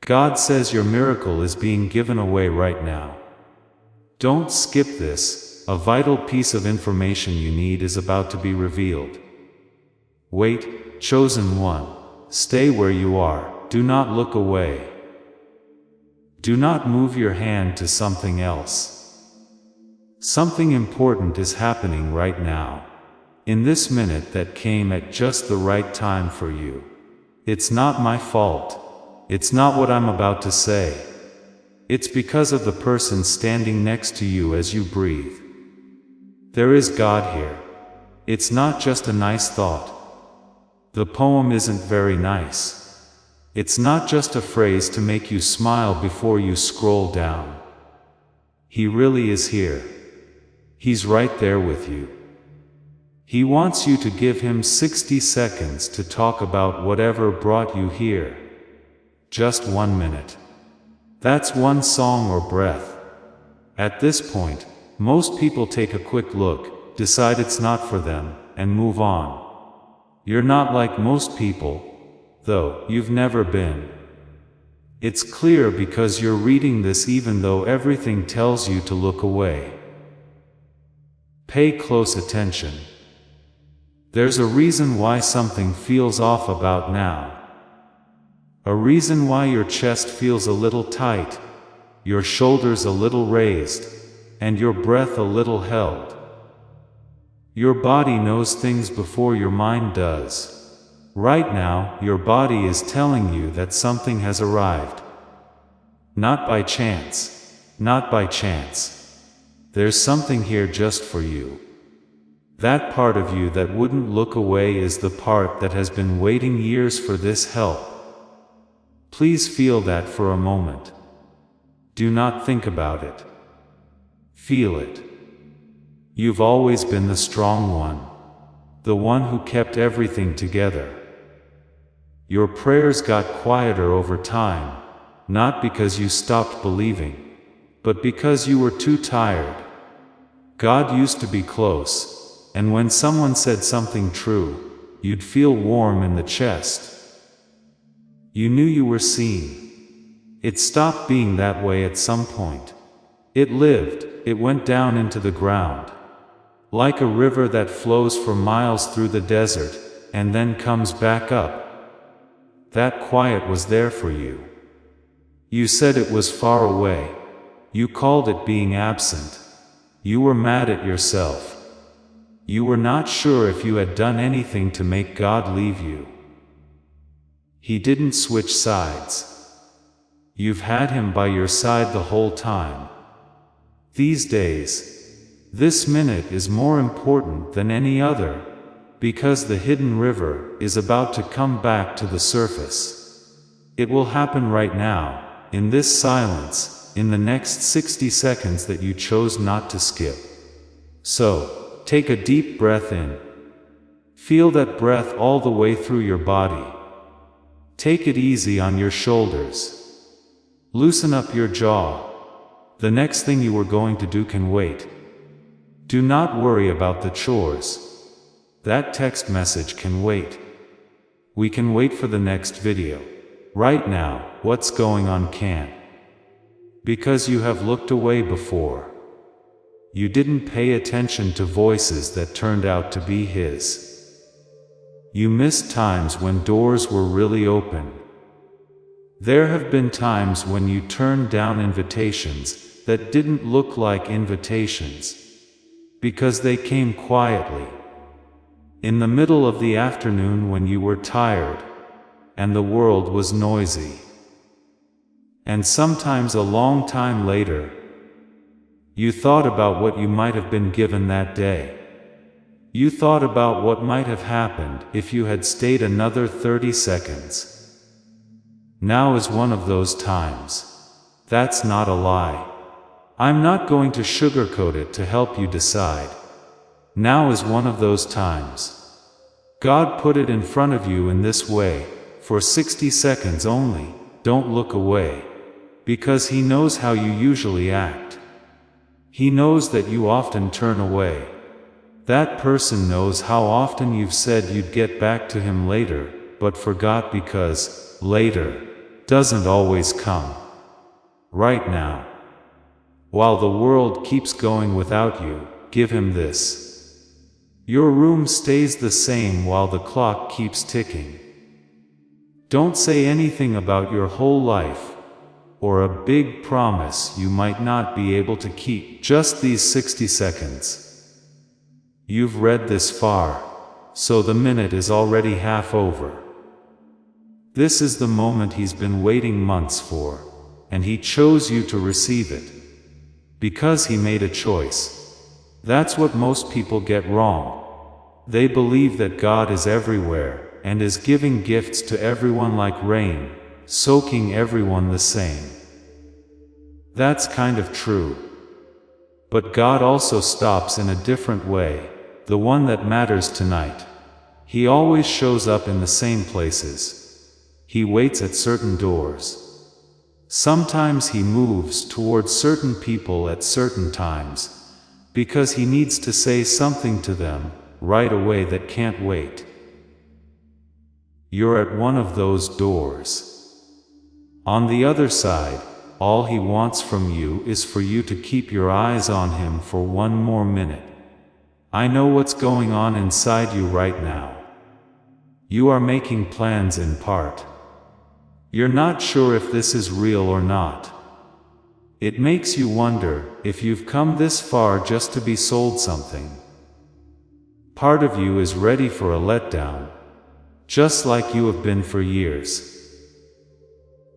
God says your miracle is being given away right now. Don't skip this, a vital piece of information you need is about to be revealed. Wait, chosen one, stay where you are, do not look away. Do not move your hand to something else. Something important is happening right now. In this minute that came at just the right time for you. It's not my fault. It's not what I'm about to say. It's because of the person standing next to you as you breathe. There is God here. It's not just a nice thought. The poem isn't very nice. It's not just a phrase to make you smile before you scroll down. He really is here. He's right there with you. He wants you to give him 60 seconds to talk about whatever brought you here. Just 1 minute. That's one song or breath. At this point, most people take a quick look, decide it's not for them, and move on. You're not like most people, though, you've never been. It's clear because you're reading this even though everything tells you to look away. Pay close attention. There's a reason why something feels off about now. A reason why your chest feels a little tight, your shoulders a little raised, and your breath a little held. Your body knows things before your mind does. Right now, your body is telling you that something has arrived. Not by chance. Not by chance. There's something here just for you. That part of you that wouldn't look away is the part that has been waiting years for this help. Please feel that for a moment. Do not think about it. Feel it. You've always been the strong one. The one who kept everything together. Your prayers got quieter over time, not because you stopped believing, but because you were too tired. God used to be close, and when someone said something true, you'd feel warm in the chest. You knew you were seen. It stopped being that way at some point. It lived, it went down into the ground. Like a river that flows for miles through the desert, and then comes back up. That quiet was there for you. You said it was far away. You called it being absent. You were mad at yourself. You were not sure if you had done anything to make God leave you. He didn't switch sides. You've had him by your side the whole time. These days, this minute is more important than any other, because the hidden river is about to come back to the surface. It will happen right now, in this silence, in the next 60 seconds that you chose not to skip. So, take a deep breath in. Feel that breath all the way through your body. Take it easy on your shoulders. Loosen up your jaw. The next thing you are going to do can wait. Do not worry about the chores. That text message can wait. We can wait for the next video. Right now, what's going on can't. Because you have looked away before. You didn't pay attention to voices that turned out to be his. You missed times when doors were really open. There have been times when you turned down invitations that didn't look like invitations. Because they came quietly. In the middle of the afternoon when you were tired, and the world was noisy. And sometimes a long time later, you thought about what you might have been given that day. You thought about what might have happened if you had stayed another 30 seconds. Now is one of those times. That's not a lie. I'm not going to sugarcoat it to help you decide. Now is one of those times. God put it in front of you in this way, for 60 seconds only. Don't look away. Because he knows how you usually act. He knows that you often turn away. That person knows how often you've said you'd get back to him later, but forgot because, later, doesn't always come right now. While the world keeps going without you, give him this. Your room stays the same while the clock keeps ticking. Don't say anything about your whole life, or a big promise you might not be able to keep. Just these 60 seconds. You've read this far, so the minute is already half over. This is the moment he's been waiting months for, and he chose you to receive it. Because he made a choice. That's what most people get wrong. They believe that God is everywhere, and is giving gifts to everyone like rain, soaking everyone the same. That's kind of true. But God also stops in a different way, the one that matters tonight. He always shows up in the same places. He waits at certain doors. Sometimes he moves towards certain people at certain times, because he needs to say something to them right away that can't wait. You're at one of those doors. On the other side, all he wants from you is for you to keep your eyes on him for one more minute. I know what's going on inside you right now. You are making plans in part. You're not sure if this is real or not. It makes you wonder if you've come this far just to be sold something. Part of you is ready for a letdown, just like you have been for years.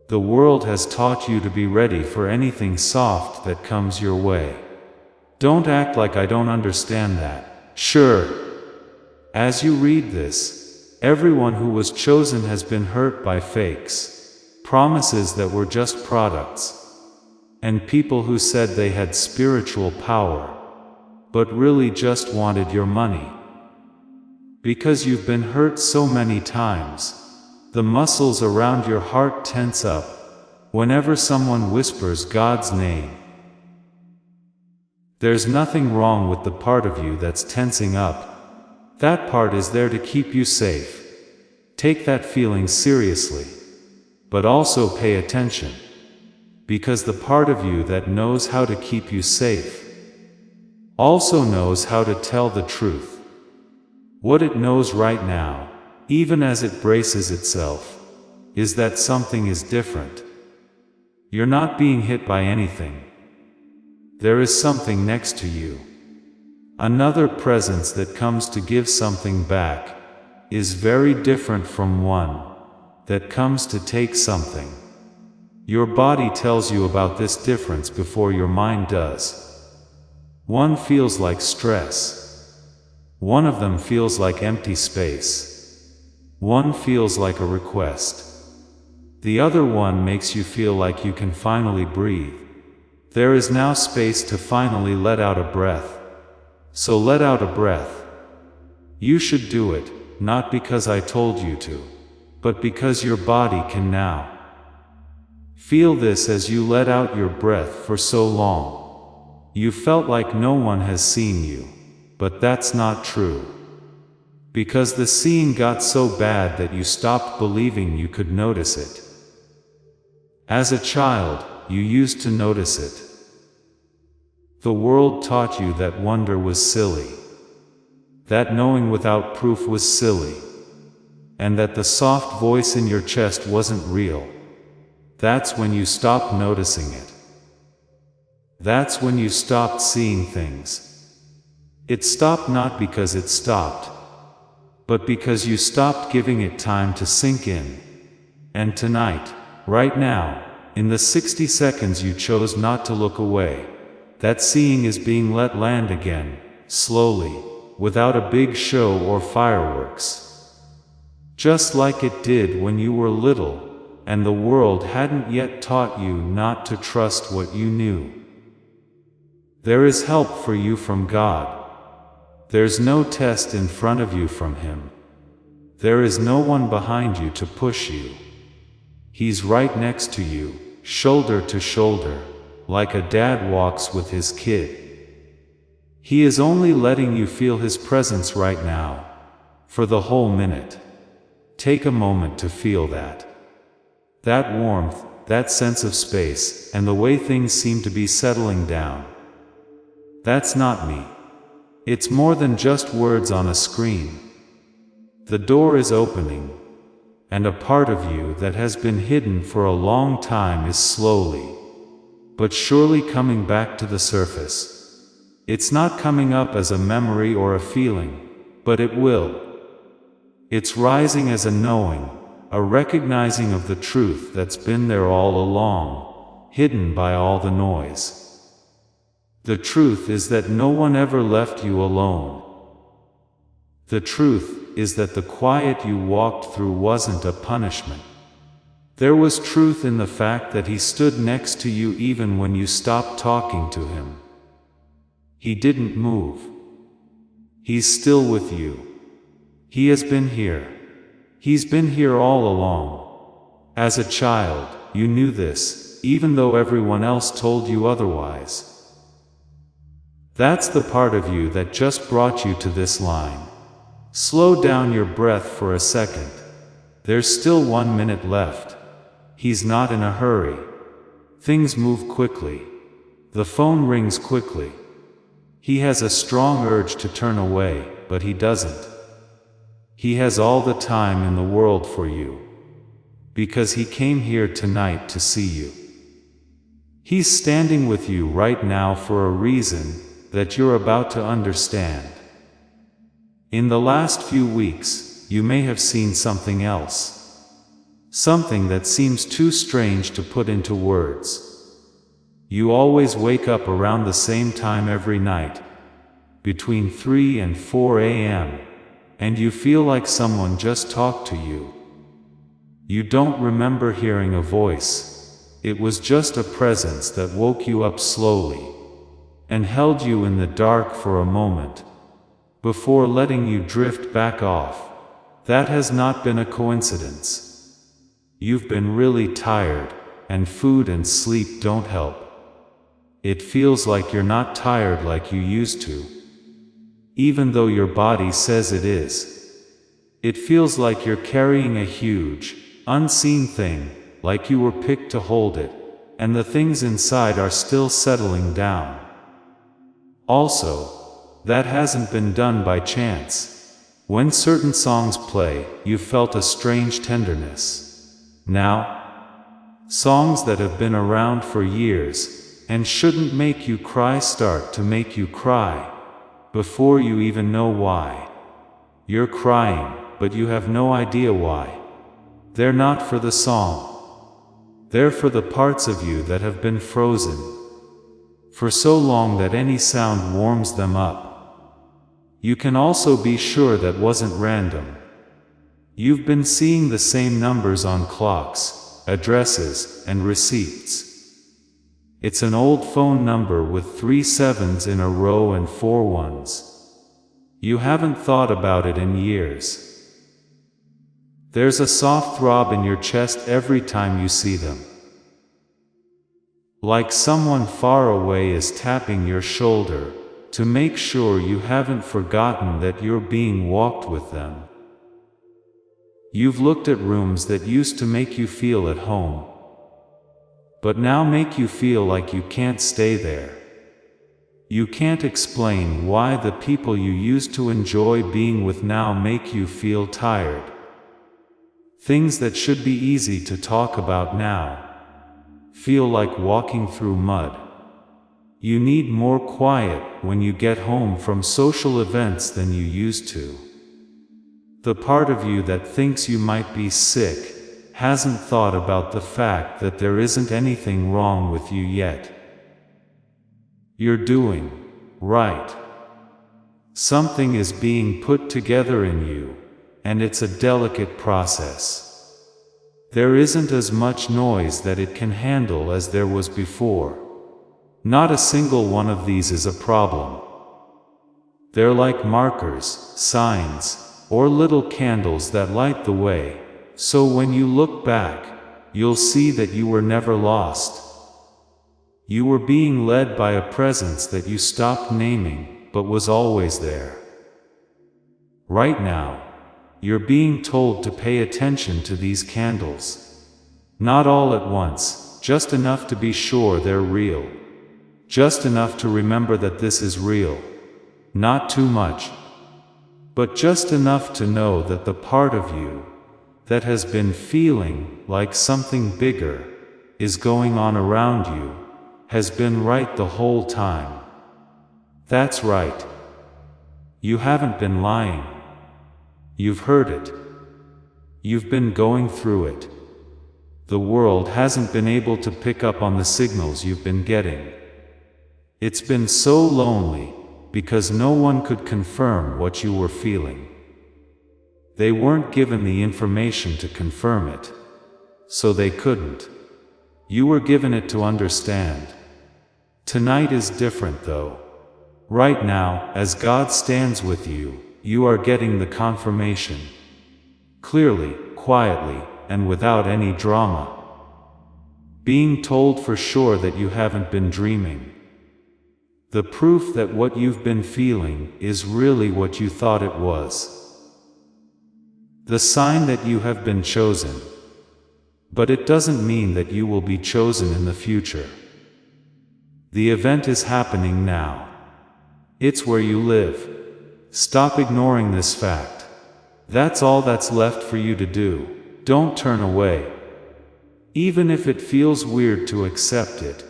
The world has taught you to be ready for anything soft that comes your way. Don't act like I don't understand that. Sure. As you read this, everyone who was chosen has been hurt by fakes. Promises that were just products, and people who said they had spiritual power, but really just wanted your money. Because you've been hurt so many times, the muscles around your heart tense up whenever someone whispers God's name. There's nothing wrong with the part of you that's tensing up. That part is there to keep you safe. Take that feeling seriously. But also pay attention, because the part of you that knows how to keep you safe also knows how to tell the truth. What it knows right now, even as it braces itself, is that something is different. You're not being hit by anything. There is something next to you. Another presence that comes to give something back is very different from one that comes to take something. Your body tells you about this difference before your mind does. One feels like stress. One of them feels like empty space. One feels like a request. The other one makes you feel like you can finally breathe. There is now space to finally let out a breath. So let out a breath. You should do it, not because I told you to, but because your body can now. Feel this as you let out your breath for so long. You felt like no one has seen you, but that's not true. Because the seeing got so bad that you stopped believing you could notice it. As a child, you used to notice it. The world taught you that wonder was silly. That knowing without proof was silly. And that the soft voice in your chest wasn't real. That's when you stopped noticing it. That's when you stopped seeing things. It stopped not because it stopped, but because you stopped giving it time to sink in. And tonight, right now, in the 60 seconds you chose not to look away, that seeing is being let land again, slowly, without a big show or fireworks. Just like it did when you were little, and the world hadn't yet taught you not to trust what you knew. There is help for you from God. There's no test in front of you from Him. There is no one behind you to push you. He's right next to you, shoulder to shoulder, like a dad walks with his kid. He is only letting you feel His presence right now, for the whole minute. Take a moment to feel that. That warmth, that sense of space, and the way things seem to be settling down. That's not me. It's more than just words on a screen. The door is opening, and a part of you that has been hidden for a long time is slowly, but surely coming back to the surface. It's not coming up as a memory or a feeling, but it will. It's rising as a knowing, a recognizing of the truth that's been there all along, hidden by all the noise. The truth is that no one ever left you alone. The truth is that the quiet you walked through wasn't a punishment. There was truth in the fact that he stood next to you even when you stopped talking to him. He didn't move. He's still with you. He has been here. He's been here all along. As a child, you knew this, even though everyone else told you otherwise. That's the part of you that just brought you to this line. Slow down your breath for a second. There's still 1 minute left. He's not in a hurry. Things move quickly. The phone rings quickly. He has a strong urge to turn away, but he doesn't. He has all the time in the world for you. Because he came here tonight to see you. He's standing with you right now for a reason that you're about to understand. In the last few weeks, you may have seen something else. Something that seems too strange to put into words. You always wake up around the same time every night, between 3 and 4 a.m., and you feel like someone just talked to you. You don't remember hearing a voice. It was just a presence that woke you up slowly, and held you in the dark for a moment, before letting you drift back off. That has not been a coincidence. You've been really tired, and food and sleep don't help. It feels like you're not tired like you used to, even though your body says it is. It feels like you're carrying a huge, unseen thing, like you were picked to hold it, and the things inside are still settling down. Also, that hasn't been done by chance. When certain songs play, you felt a strange tenderness. Now, songs that have been around for years, and shouldn't make you cry start to make you cry, before you even know why. You're crying, but you have no idea why. They're not for the song. They're for the parts of you that have been frozen for so long that any sound warms them up. You can also be sure that wasn't random. You've been seeing the same numbers on clocks, addresses, and receipts. It's an old phone number with 3 sevens in a row and 4 ones. You haven't thought about it in years. There's a soft throb in your chest every time you see them. Like someone far away is tapping your shoulder, to make sure you haven't forgotten that you're being walked with them. You've looked at rooms that used to make you feel at home, but now make you feel like you can't stay there. You can't explain why the people you used to enjoy being with now make you feel tired. Things that should be easy to talk about now feel like walking through mud. You need more quiet when you get home from social events than you used to. The part of you that thinks you might be sick hasn't thought about the fact that there isn't anything wrong with you yet. You're doing right. Something is being put together in you, and it's a delicate process. There isn't as much noise that it can handle as there was before. Not a single one of these is a problem. They're like markers, signs, or little candles that light the way, so when you look back, you'll see that you were never lost. You were being led by a presence that you stopped naming, but was always there. Right now, you're being told to pay attention to these candles. Not all at once, just enough to be sure they're real. Just enough to remember that this is real. Not too much. But just enough to know that the part of you that has been feeling like something bigger is going on around you has been right the whole time. That's right. You haven't been lying. You've heard it. You've been going through it. The world hasn't been able to pick up on the signals you've been getting. It's been so lonely, because no one could confirm what you were feeling. They weren't given the information to confirm it, so they couldn't. You were given it to understand. Tonight is different though. Right now, as God stands with you, you are getting the confirmation. Clearly, quietly, and without any drama. Being told for sure that you haven't been dreaming. The proof that what you've been feeling is really what you thought it was. The sign that you have been chosen. But it doesn't mean that you will be chosen in the future. The event is happening now. It's where you live. Stop ignoring this fact. That's all that's left for you to do. Don't turn away. Even if it feels weird to accept it,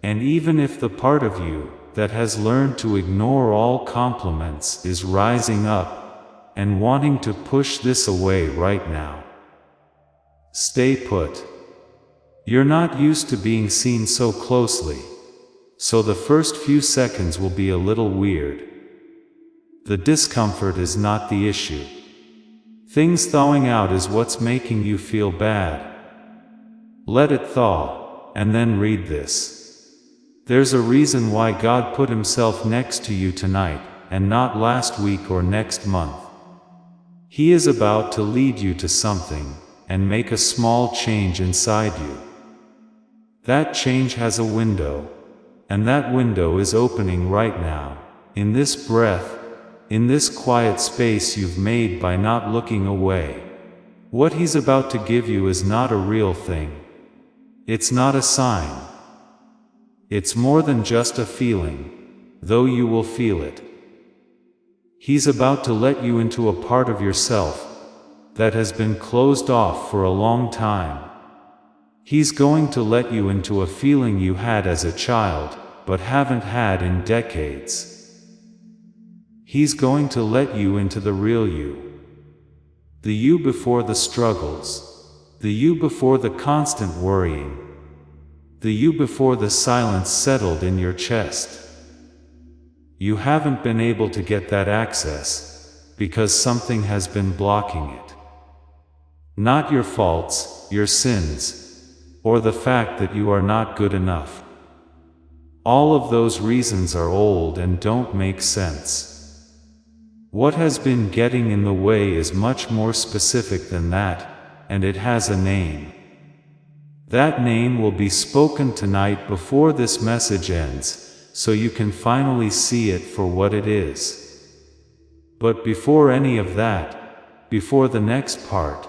and even if the part of you that has learned to ignore all compliments is rising up and wanting to push this away right now. Stay put. You're not used to being seen so closely, so the first few seconds will be a little weird. The discomfort is not the issue. Things thawing out is what's making you feel bad. Let it thaw, and then read this. There's a reason why God put Himself next to you tonight, and not last week or next month. He is about to lead you to something, and make a small change inside you. That change has a window, and that window is opening right now, in this breath, in this quiet space you've made by not looking away. What He's about to give you is not a real thing. It's not a sign. It's more than just a feeling, though you will feel it. He's about to let you into a part of yourself that has been closed off for a long time. He's going to let you into a feeling you had as a child, but haven't had in decades. He's going to let you into the real you. The you before the struggles. The you before the constant worrying. The you before the silence settled in your chest. You haven't been able to get that access, because something has been blocking it. Not your faults, your sins, or the fact that you are not good enough. All of those reasons are old and don't make sense. What has been getting in the way is much more specific than that, and it has a name. That name will be spoken tonight before this message ends, so you can finally see it for what it is. But before any of that, before the next part,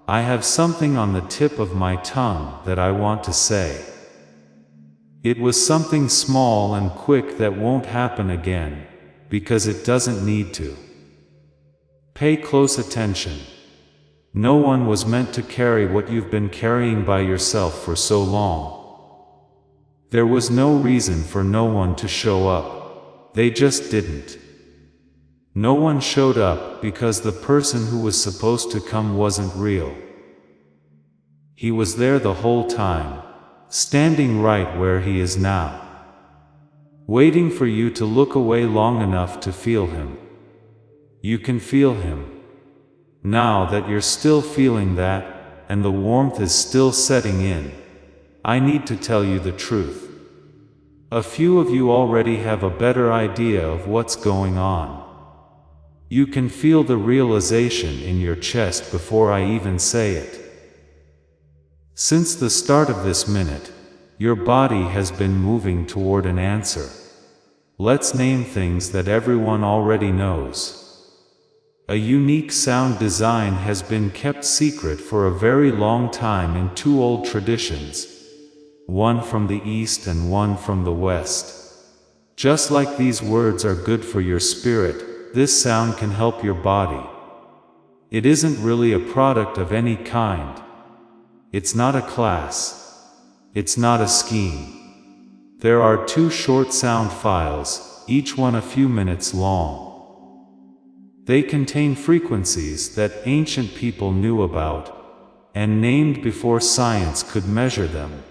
I have something on the tip of my tongue that I want to say. It was something small and quick that won't happen again, because it doesn't need to. Pay close attention. No one was meant to carry what you've been carrying by yourself for so long. There was no reason for no one to show up. They just didn't. No one showed up because the person who was supposed to come wasn't real. He was there the whole time, standing right where he is now, waiting for you to look away long enough to feel him. You can feel him. Now that you're still feeling that, and the warmth is still setting in, I need to tell you the truth. A few of you already have a better idea of what's going on. You can feel the realization in your chest before I even say it. Since the start of this minute, your body has been moving toward an answer. Let's name things that everyone already knows. A unique sound design has been kept secret for a very long time in two old traditions, one from the East and one from the West. Just like these words are good for your spirit, this sound can help your body. It isn't really a product of any kind. It's not a class. It's not a scheme. There are two short sound files, each one a few minutes long. They contain frequencies that ancient people knew about, and named before science could measure them.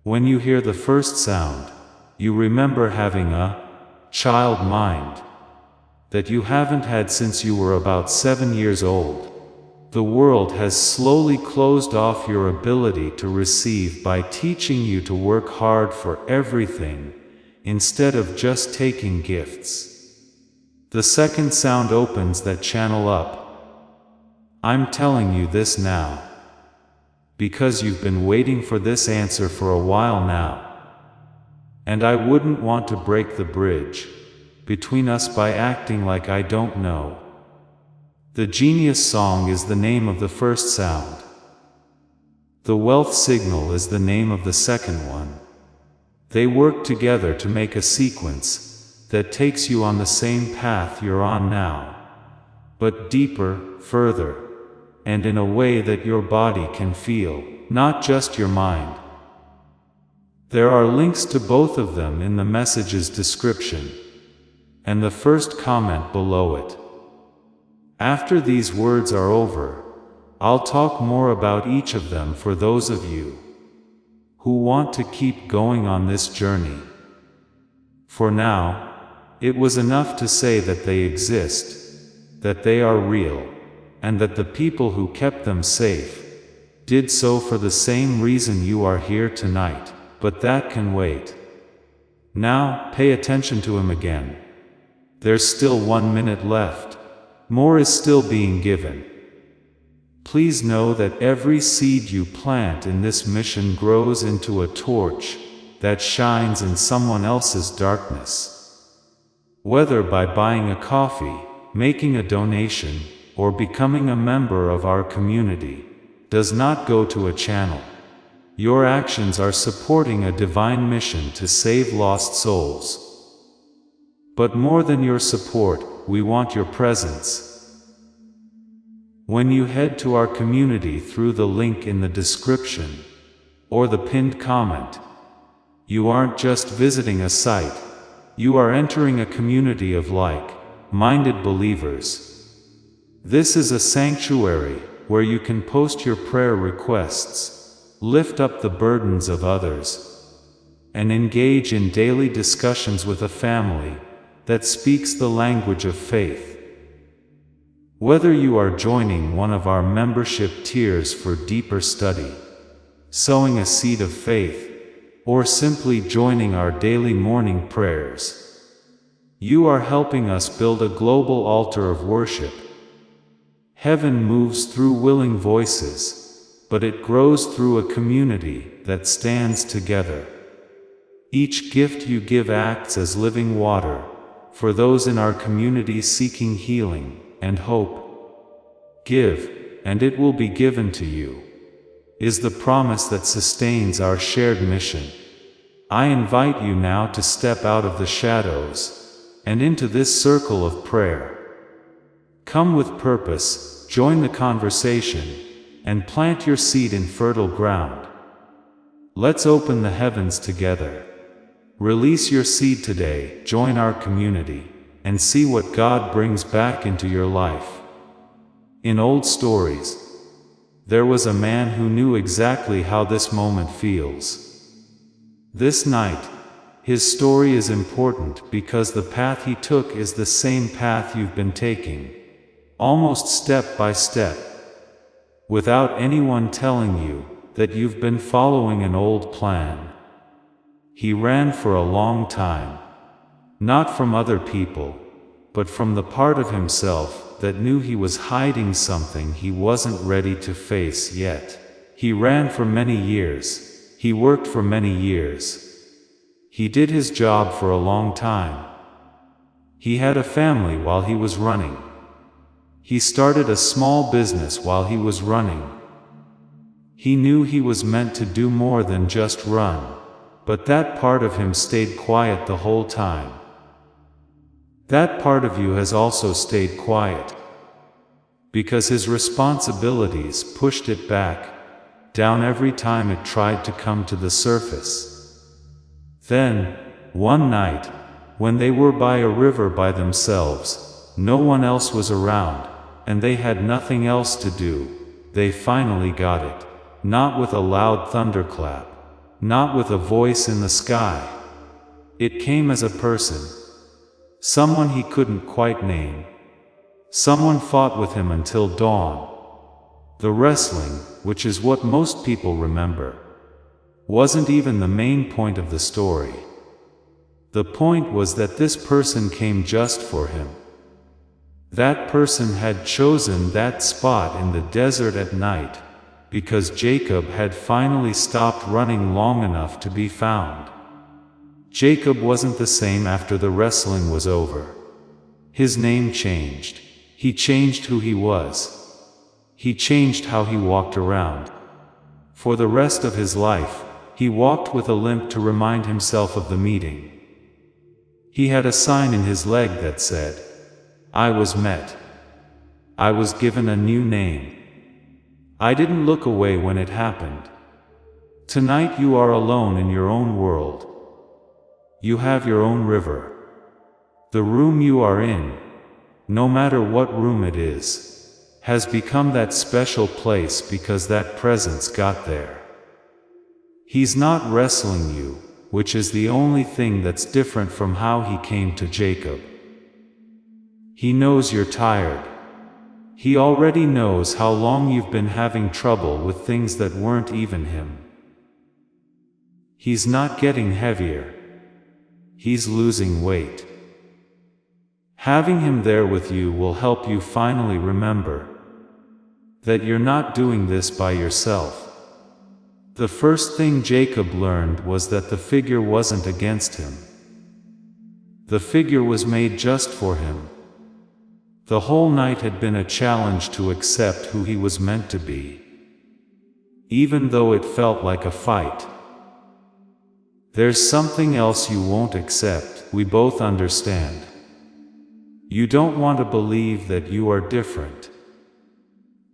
When you hear the first sound, you remember having a child mind that you haven't had since you were about 7 years old. The world has slowly closed off your ability to receive by teaching you to work hard for everything, instead of just taking gifts. The second sound opens that channel up. I'm telling you this now, because you've been waiting for this answer for a while now. And I wouldn't want to break the bridge between us by acting like I don't know. The Genius Song is the name of the first sound. The Wealth Signal is the name of the second one. They work together to make a sequence that takes you on the same path you're on now, but deeper, further, and in a way that your body can feel, not just your mind. There are links to both of them in the message's description, and the first comment below it. After these words are over, I'll talk more about each of them for those of you who want to keep going on this journey. For now, it was enough to say that they exist, that they are real, and that the people who kept them safe did so for the same reason you are here tonight, but that can wait. Now, pay attention to him again. There's still 1 minute left. More is still being given. Please know that every seed you plant in this mission grows into a torch that shines in someone else's darkness. Whether by buying a coffee, making a donation, or becoming a member of our community, does not go to a channel. Your actions are supporting a divine mission to save lost souls. But more than your support, we want your presence. When you head to our community through the link in the description, or the pinned comment, you aren't just visiting a site, you are entering a community of like-minded believers. This is a sanctuary where you can post your prayer requests, lift up the burdens of others, and engage in daily discussions with a family that speaks the language of faith. Whether you are joining one of our membership tiers for deeper study, sowing a seed of faith, or simply joining our daily morning prayers, you are helping us build a global altar of worship. Heaven moves through willing voices, but it grows through a community that stands together. Each gift you give acts as living water for those in our community seeking healing and hope. Give, and it will be given to you, is the promise that sustains our shared mission. I invite you now to step out of the shadows and into this circle of prayer. Come with purpose, join the conversation, and plant your seed in fertile ground. Let's open the heavens together. Release your seed today, join our community, and see what God brings back into your life. In old stories, there was a man who knew exactly how this moment feels. This night, his story is important because the path he took is the same path you've been taking, almost step by step, without anyone telling you that you've been following an old plan. He ran for a long time, not from other people, but from the part of himself that knew he was hiding something he wasn't ready to face yet. He ran for many years. He worked for many years. He did his job for a long time. He had a family while he was running. He started a small business while he was running. He knew he was meant to do more than just run, but that part of him stayed quiet the whole time. That part of you has also stayed quiet, because his responsibilities pushed it back, down every time it tried to come to the surface. Then, one night, when they were by a river by themselves, no one else was around, and they had nothing else to do, they finally got it. Not with a loud thunderclap, not with a voice in the sky. It came as a person. Someone he couldn't quite name. Someone fought with him until dawn. The wrestling, which is what most people remember, wasn't even the main point of the story. The point was that this person came just for him. That person had chosen that spot in the desert at night, because Jacob had finally stopped running long enough to be found. Jacob wasn't the same after the wrestling was over. His name changed. He changed who he was. He changed how he walked around. For the rest of his life, he walked with a limp to remind himself of the meeting. He had a sign in his leg that said, "I was met. I was given a new name. I didn't look away when it happened. Tonight you are alone in your own world. You have your own river. The room you are in, no matter what room it is, has become that special place because that presence got there. He's not wrestling you, which is the only thing that's different from how he came to Jacob. He knows you're tired. He already knows how long you've been having trouble with things that weren't even him. He's not getting heavier. He's losing weight. Having him there with you will help you finally remember that you're not doing this by yourself. The first thing Jacob learned was that the figure wasn't against him. The figure was made just for him. The whole night had been a challenge to accept who he was meant to be, even though it felt like a fight. There's something else you won't accept, we both understand. You don't want to believe that you are different.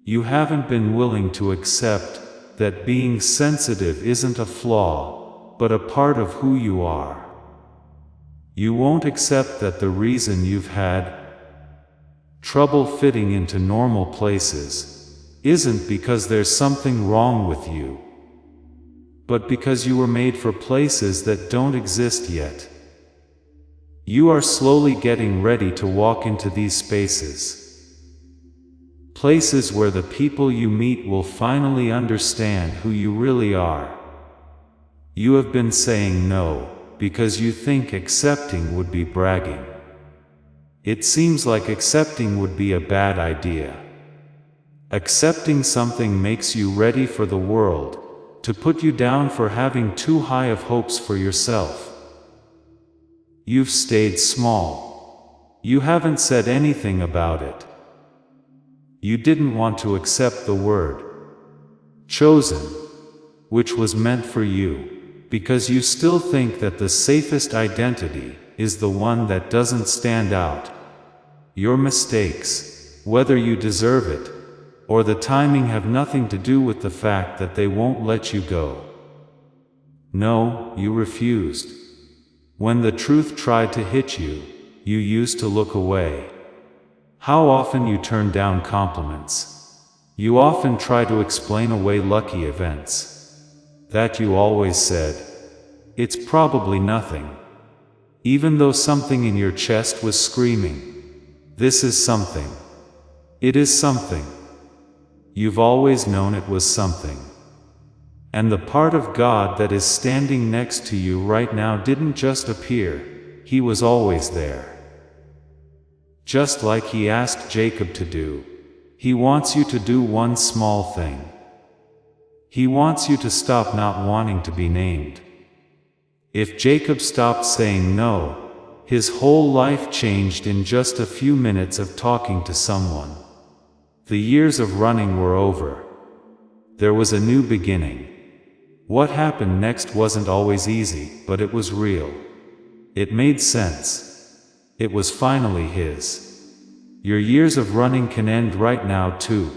You haven't been willing to accept that being sensitive isn't a flaw, but a part of who you are. You won't accept that the reason you've had trouble fitting into normal places isn't because there's something wrong with you, but because you were made for places that don't exist yet. You are slowly getting ready to walk into these spaces. Places where the people you meet will finally understand who you really are. You have been saying no, because you think accepting would be bragging. It seems like accepting would be a bad idea. Accepting something makes you ready for the world, to put you down for having too high of hopes for yourself. You've stayed small. You haven't said anything about it. You didn't want to accept the word chosen, which was meant for you, because you still think that the safest identity is the one that doesn't stand out. Your mistakes, whether you deserve it or the timing, have nothing to do with the fact that they won't let you go. No, you refused. When the truth tried to hit you, you used to look away. How often you turn down compliments. You often try to explain away lucky events. That you always said, "It's probably nothing." Even though something in your chest was screaming, "This is something. It is something." You've always known it was something. And the part of God that is standing next to you right now didn't just appear, He was always there. Just like He asked Jacob to do, He wants you to do one small thing. He wants you to stop not wanting to be named. If Jacob stopped saying no, his whole life changed in just a few minutes of talking to someone. The years of running were over. There was a new beginning. What happened next wasn't always easy, but it was real. It made sense. It was finally his. Your years of running can end right now too.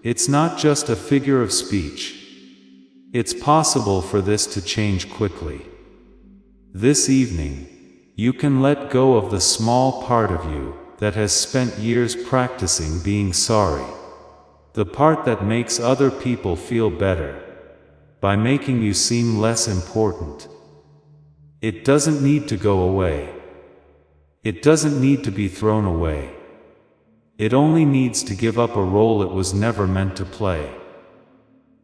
It's not just a figure of speech. It's possible for this to change quickly. This evening, you can let go of the small part of you that has spent years practicing being sorry. The part that makes other people feel better, by making you seem less important. It doesn't need to go away. It doesn't need to be thrown away. It only needs to give up a role it was never meant to play.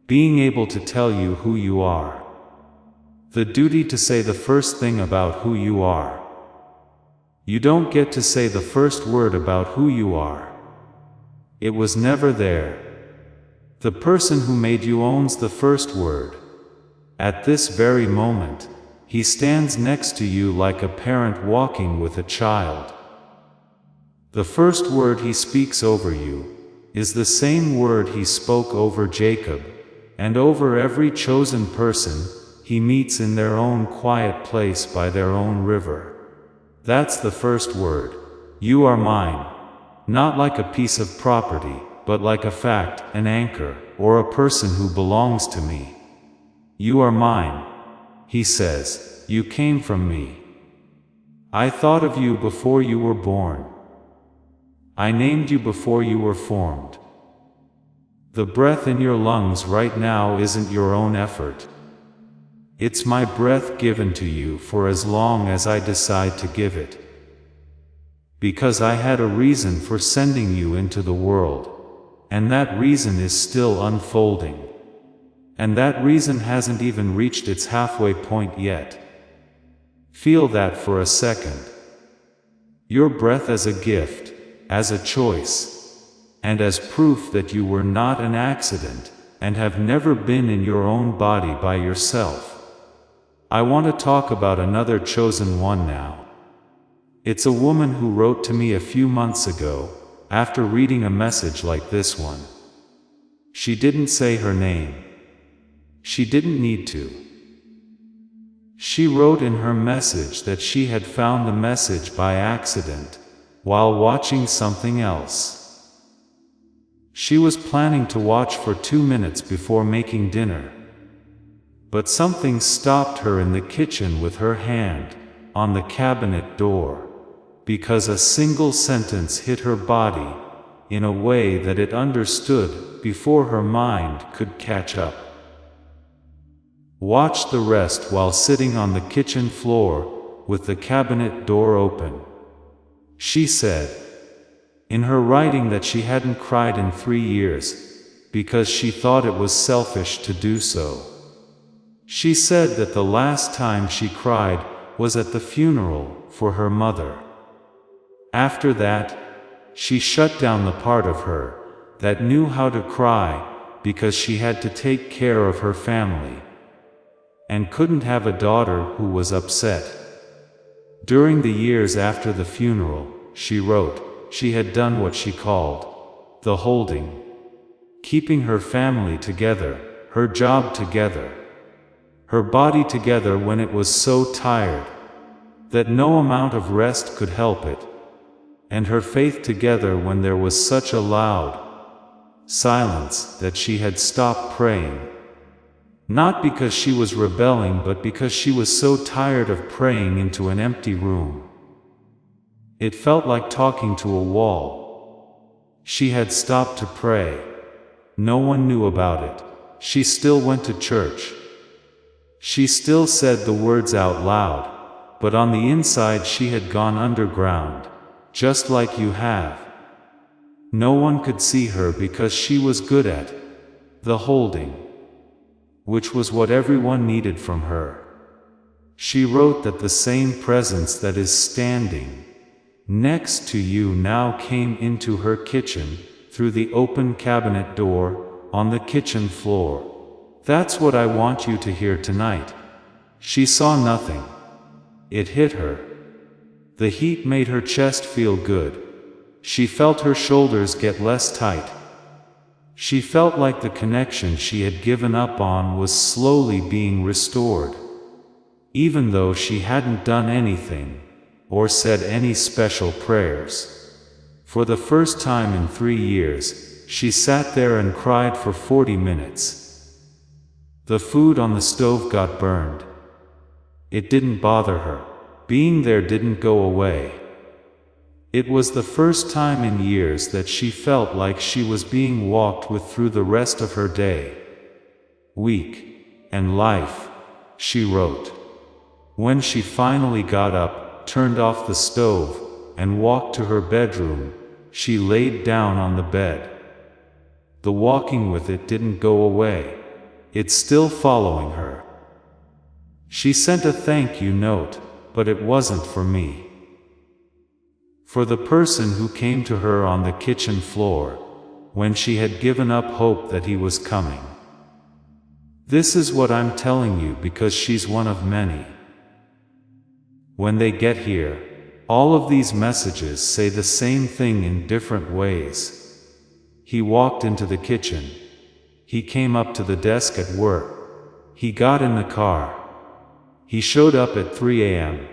Being able to tell you who you are. The duty to say the first thing about who you are. You don't get to say the first word about who you are. It was never there. The person who made you owns the first word. At this very moment, he stands next to you like a parent walking with a child. The first word he speaks over you is the same word he spoke over Jacob, and over every chosen person he meets in their own quiet place by their own river. That's the first word. You are mine. Not like a piece of property, but like a fact, an anchor, or a person who belongs to me. You are mine. He says, you came from me. I thought of you before you were born. I named you before you were formed. The breath in your lungs right now isn't your own effort. It's my breath given to you for as long as I decide to give it. Because I had a reason for sending you into the world, and that reason is still unfolding. And that reason hasn't even reached its halfway point yet. Feel that for a second. Your breath as a gift, as a choice, and as proof that you were not an accident, and have never been in your own body by yourself. I want to talk about another chosen one now. It's a woman who wrote to me a few months ago, after reading a message like this one. She didn't say her name. She didn't need to. She wrote in her message that she had found the message by accident, while watching something else. She was planning to watch for 2 minutes before making dinner. But something stopped her in the kitchen with her hand on the cabinet door, because a single sentence hit her body in a way that it understood before her mind could catch up. Watch the rest while sitting on the kitchen floor with the cabinet door open. She said in her writing that she hadn't cried in 3 years because she thought it was selfish to do so. She said that the last time she cried was at the funeral for her mother. After that, she shut down the part of her that knew how to cry because she had to take care of her family and couldn't have a daughter who was upset. During the years after the funeral, she wrote, she had done what she called the holding, keeping her family together, her job together, her body together when it was so tired that no amount of rest could help it, and her faith together when there was such a loud silence that she had stopped praying. Not because she was rebelling, but because she was so tired of praying into an empty room. It felt like talking to a wall. She had stopped to pray. No one knew about it. She still went to church. She still said the words out loud, but on the inside she had gone underground, just like you have. No one could see her because she was good at the holding, which was what everyone needed from her. She wrote that the same presence that is standing next to you now came into her kitchen through the open cabinet door on the kitchen floor. That's what I want you to hear tonight. She saw nothing. It hit her. The heat made her chest feel good. She felt her shoulders get less tight. She felt like the connection she had given up on was slowly being restored. Even though she hadn't done anything, or said any special prayers. For the first time in 3 years, she sat there and cried for 40 minutes. The food on the stove got burned. It didn't bother her. Being there didn't go away. It was the first time in years that she felt like she was being walked with through the rest of her day, week, and life, she wrote. When she finally got up, turned off the stove, and walked to her bedroom, she laid down on the bed. The walking with it didn't go away. It's still following her. She sent a thank you note, but it wasn't for me. For the person who came to her on the kitchen floor, when she had given up hope that he was coming. This is what I'm telling you because she's one of many. When they get here, all of these messages say the same thing in different ways. He walked into the kitchen. He came up to the desk at work. He got in the car. He showed up at 3 a.m.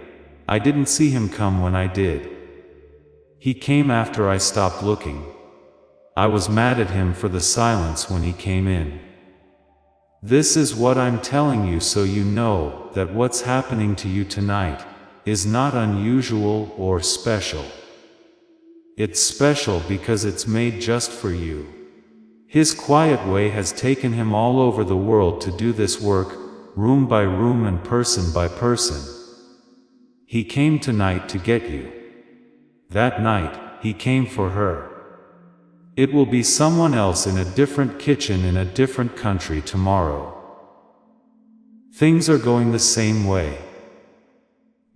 I didn't see him come when I did. He came after I stopped looking. I was mad at him for the silence when he came in. This is what I'm telling you so you know that what's happening to you tonight is not unusual or special. It's special because it's made just for you. His quiet way has taken him all over the world to do this work, room by room and person by person. He came tonight to get you. That night, he came for her. It will be someone else in a different kitchen in a different country tomorrow. Things are going the same way.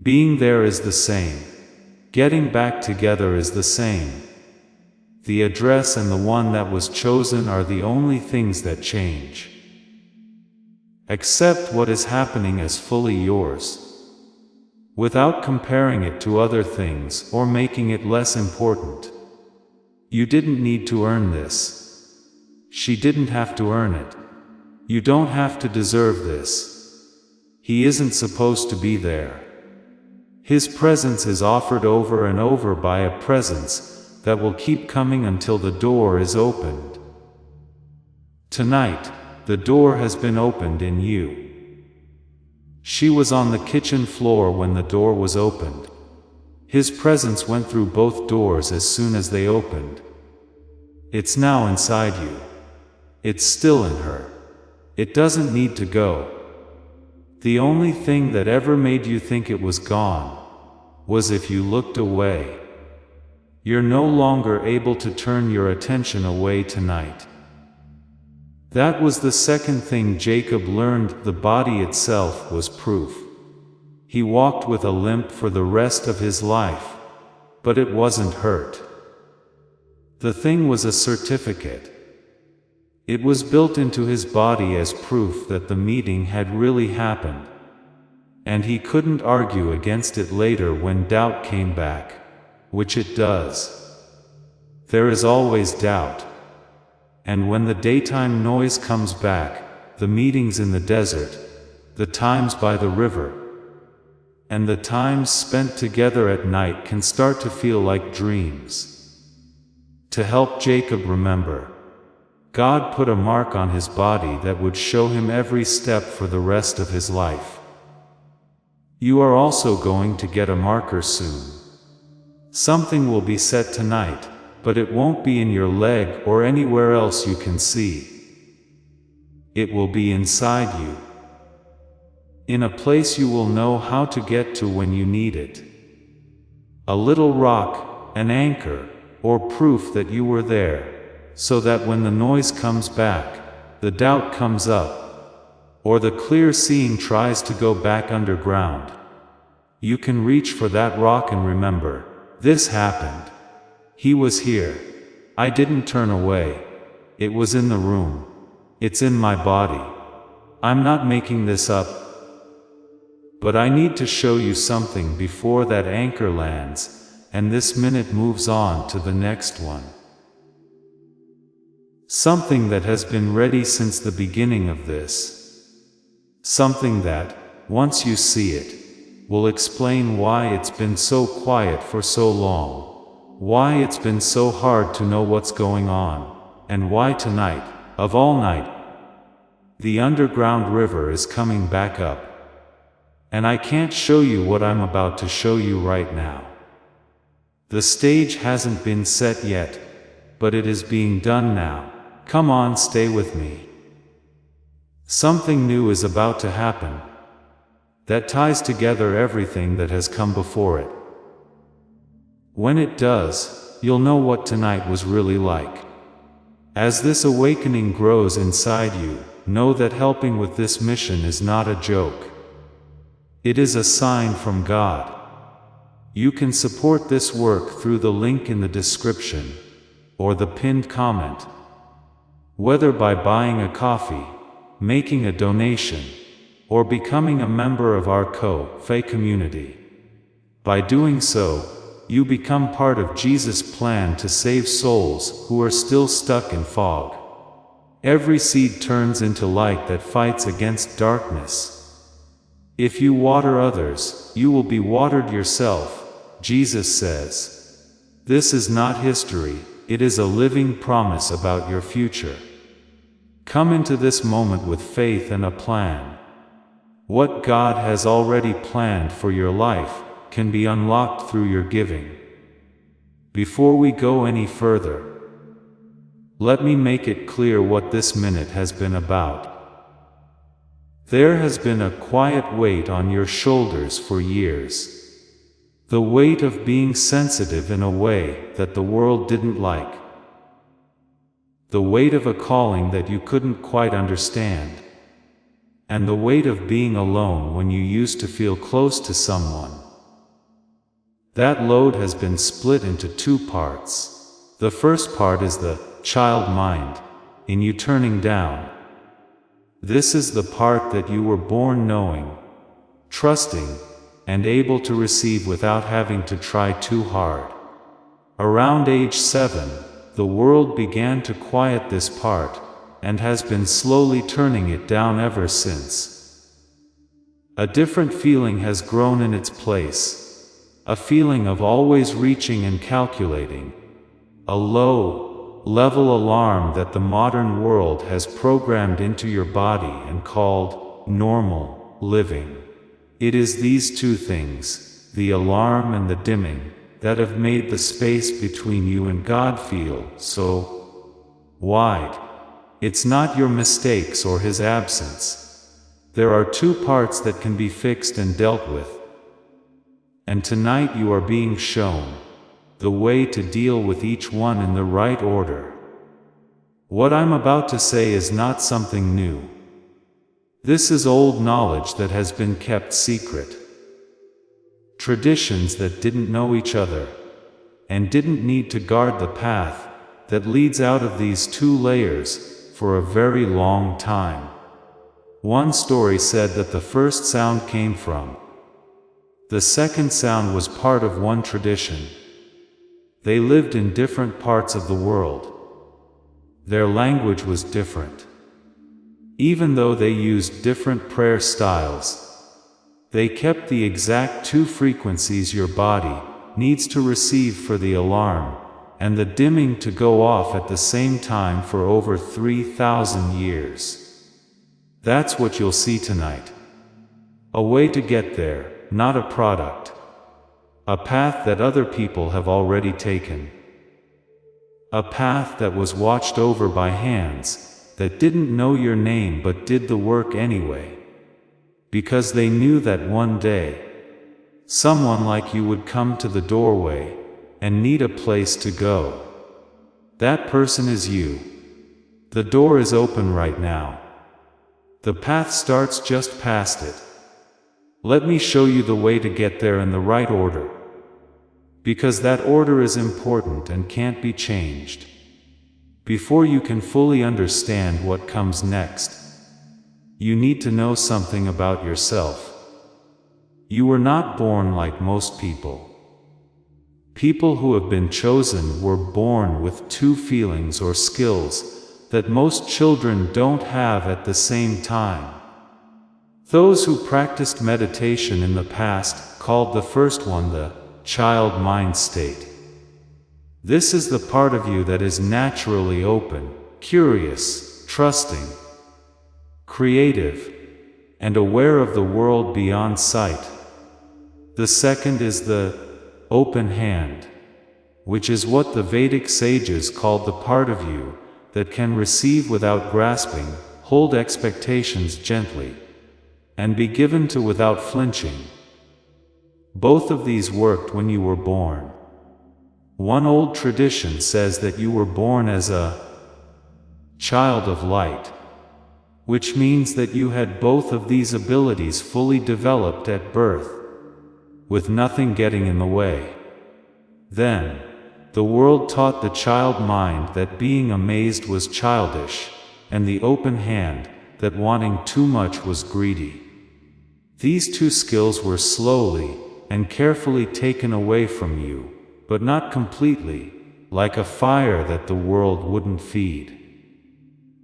Being there is the same. Getting back together is the same. The address and the one that was chosen are the only things that change. Accept what is happening as fully yours, without comparing it to other things or making it less important. You didn't need to earn this. She didn't have to earn it. You don't have to deserve this. He isn't supposed to be there. His presence is offered over and over by a presence that will keep coming until the door is opened. Tonight, the door has been opened in you. She was on the kitchen floor when the door was opened. His presence went through both doors as soon as they opened. It's now inside you. It's still in her. It doesn't need to go. The only thing that ever made you think it was gone was if you looked away. You're no longer able to turn your attention away tonight. That was the second thing Jacob learned. The body itself was proof. He walked with a limp for the rest of his life, but it wasn't hurt. The thing was a certificate. It was built into his body as proof that the meeting had really happened. And he couldn't argue against it later when doubt came back, which it does. There is always doubt. And when the daytime noise comes back, the meetings in the desert, the times by the river, and the times spent together at night can start to feel like dreams. To help Jacob remember, God put a mark on his body that would show him every step for the rest of his life. You are also going to get a marker soon. Something will be set tonight, but it won't be in your leg or anywhere else you can see. It will be inside you, in a place you will know how to get to when you need it. A little rock, an anchor, or proof that you were there, so that when the noise comes back, the doubt comes up, or the clear seeing tries to go back underground, you can reach for that rock and remember, this happened. He was here. I didn't turn away. It was in the room. It's in my body. I'm not making this up. But I need to show you something before that anchor lands, and this minute moves on to the next one. Something that has been ready since the beginning of this. Something that, once you see it, will explain why it's been so quiet for so long, why it's been so hard to know what's going on, and why tonight, of all night, the underground river is coming back up. And I can't show you what I'm about to show you right now. The stage hasn't been set yet, but it is being done now. Come on, stay with me. Something new is about to happen that ties together everything that has come before it. When it does, you'll know what tonight was really like. As this awakening grows inside you, know that helping with this mission is not a joke. It is a sign from God. You can support this work through the link in the description, or the pinned comment. Whether by buying a coffee, making a donation, or becoming a member of our Ko-Fi community. By doing so, you become part of Jesus' plan to save souls who are still stuck in fog. Every seed turns into light that fights against darkness. If you water others, you will be watered yourself, Jesus says. This is not history, it is a living promise about your future. Come into this moment with faith and a plan. What God has already planned for your life can be unlocked through your giving. Before we go any further, let me make it clear what this minute has been about. There has been a quiet weight on your shoulders for years. The weight of being sensitive in a way that the world didn't like. The weight of a calling that you couldn't quite understand. And the weight of being alone when you used to feel close to someone. That load has been split into two parts. The first part is the child mind, in you turning down. This is the part that you were born knowing, trusting, and able to receive without having to try too hard. Around age 7, the world began to quiet this part, and has been slowly turning it down ever since. A different feeling has grown in its place, a feeling of always reaching and calculating, a low-level alarm that the modern world has programmed into your body and called normal living. It is these two things, the alarm and the dimming, that have made the space between you and God feel so wide. It's not your mistakes or His absence. There are two parts that can be fixed and dealt with. And tonight you are being shown the way to deal with each one in the right order. What I'm about to say is not something new. This is old knowledge that has been kept secret. Traditions that didn't know each other, and didn't need to guard the path that leads out of these two layers for a very long time. One story said that the first sound came from. The second sound was part of one tradition. They lived in different parts of the world. Their language was different. Even though they used different prayer styles, they kept the exact two frequencies your body needs to receive for the alarm, and the dimming to go off at the same time for over 3,000 years. That's what you'll see tonight. A way to get there, not a product. A path that other people have already taken. A path that was watched over by hands that didn't know your name but did the work anyway. Because they knew that one day, someone like you would come to the doorway and need a place to go. That person is you. The door is open right now. The path starts just past it. Let me show you the way to get there in the right order. Because that order is important and can't be changed. Before you can fully understand what comes next, you need to know something about yourself. You were not born like most people. People who have been chosen were born with two feelings or skills that most children don't have at the same time. Those who practiced meditation in the past called the first one the child mind state. This is the part of you that is naturally open, curious, trusting, creative, and aware of the world beyond sight. The second is the open hand, which is what the Vedic sages called the part of you that can receive without grasping, hold expectations gently, and be given to without flinching. Both of these worked when you were born. One old tradition says that you were born as a child of light, which means that you had both of these abilities fully developed at birth, with nothing getting in the way. Then, the world taught the child mind that being amazed was childish, and the open hand, that wanting too much was greedy. These two skills were slowly and carefully taken away from you, but not completely, like a fire that the world wouldn't feed.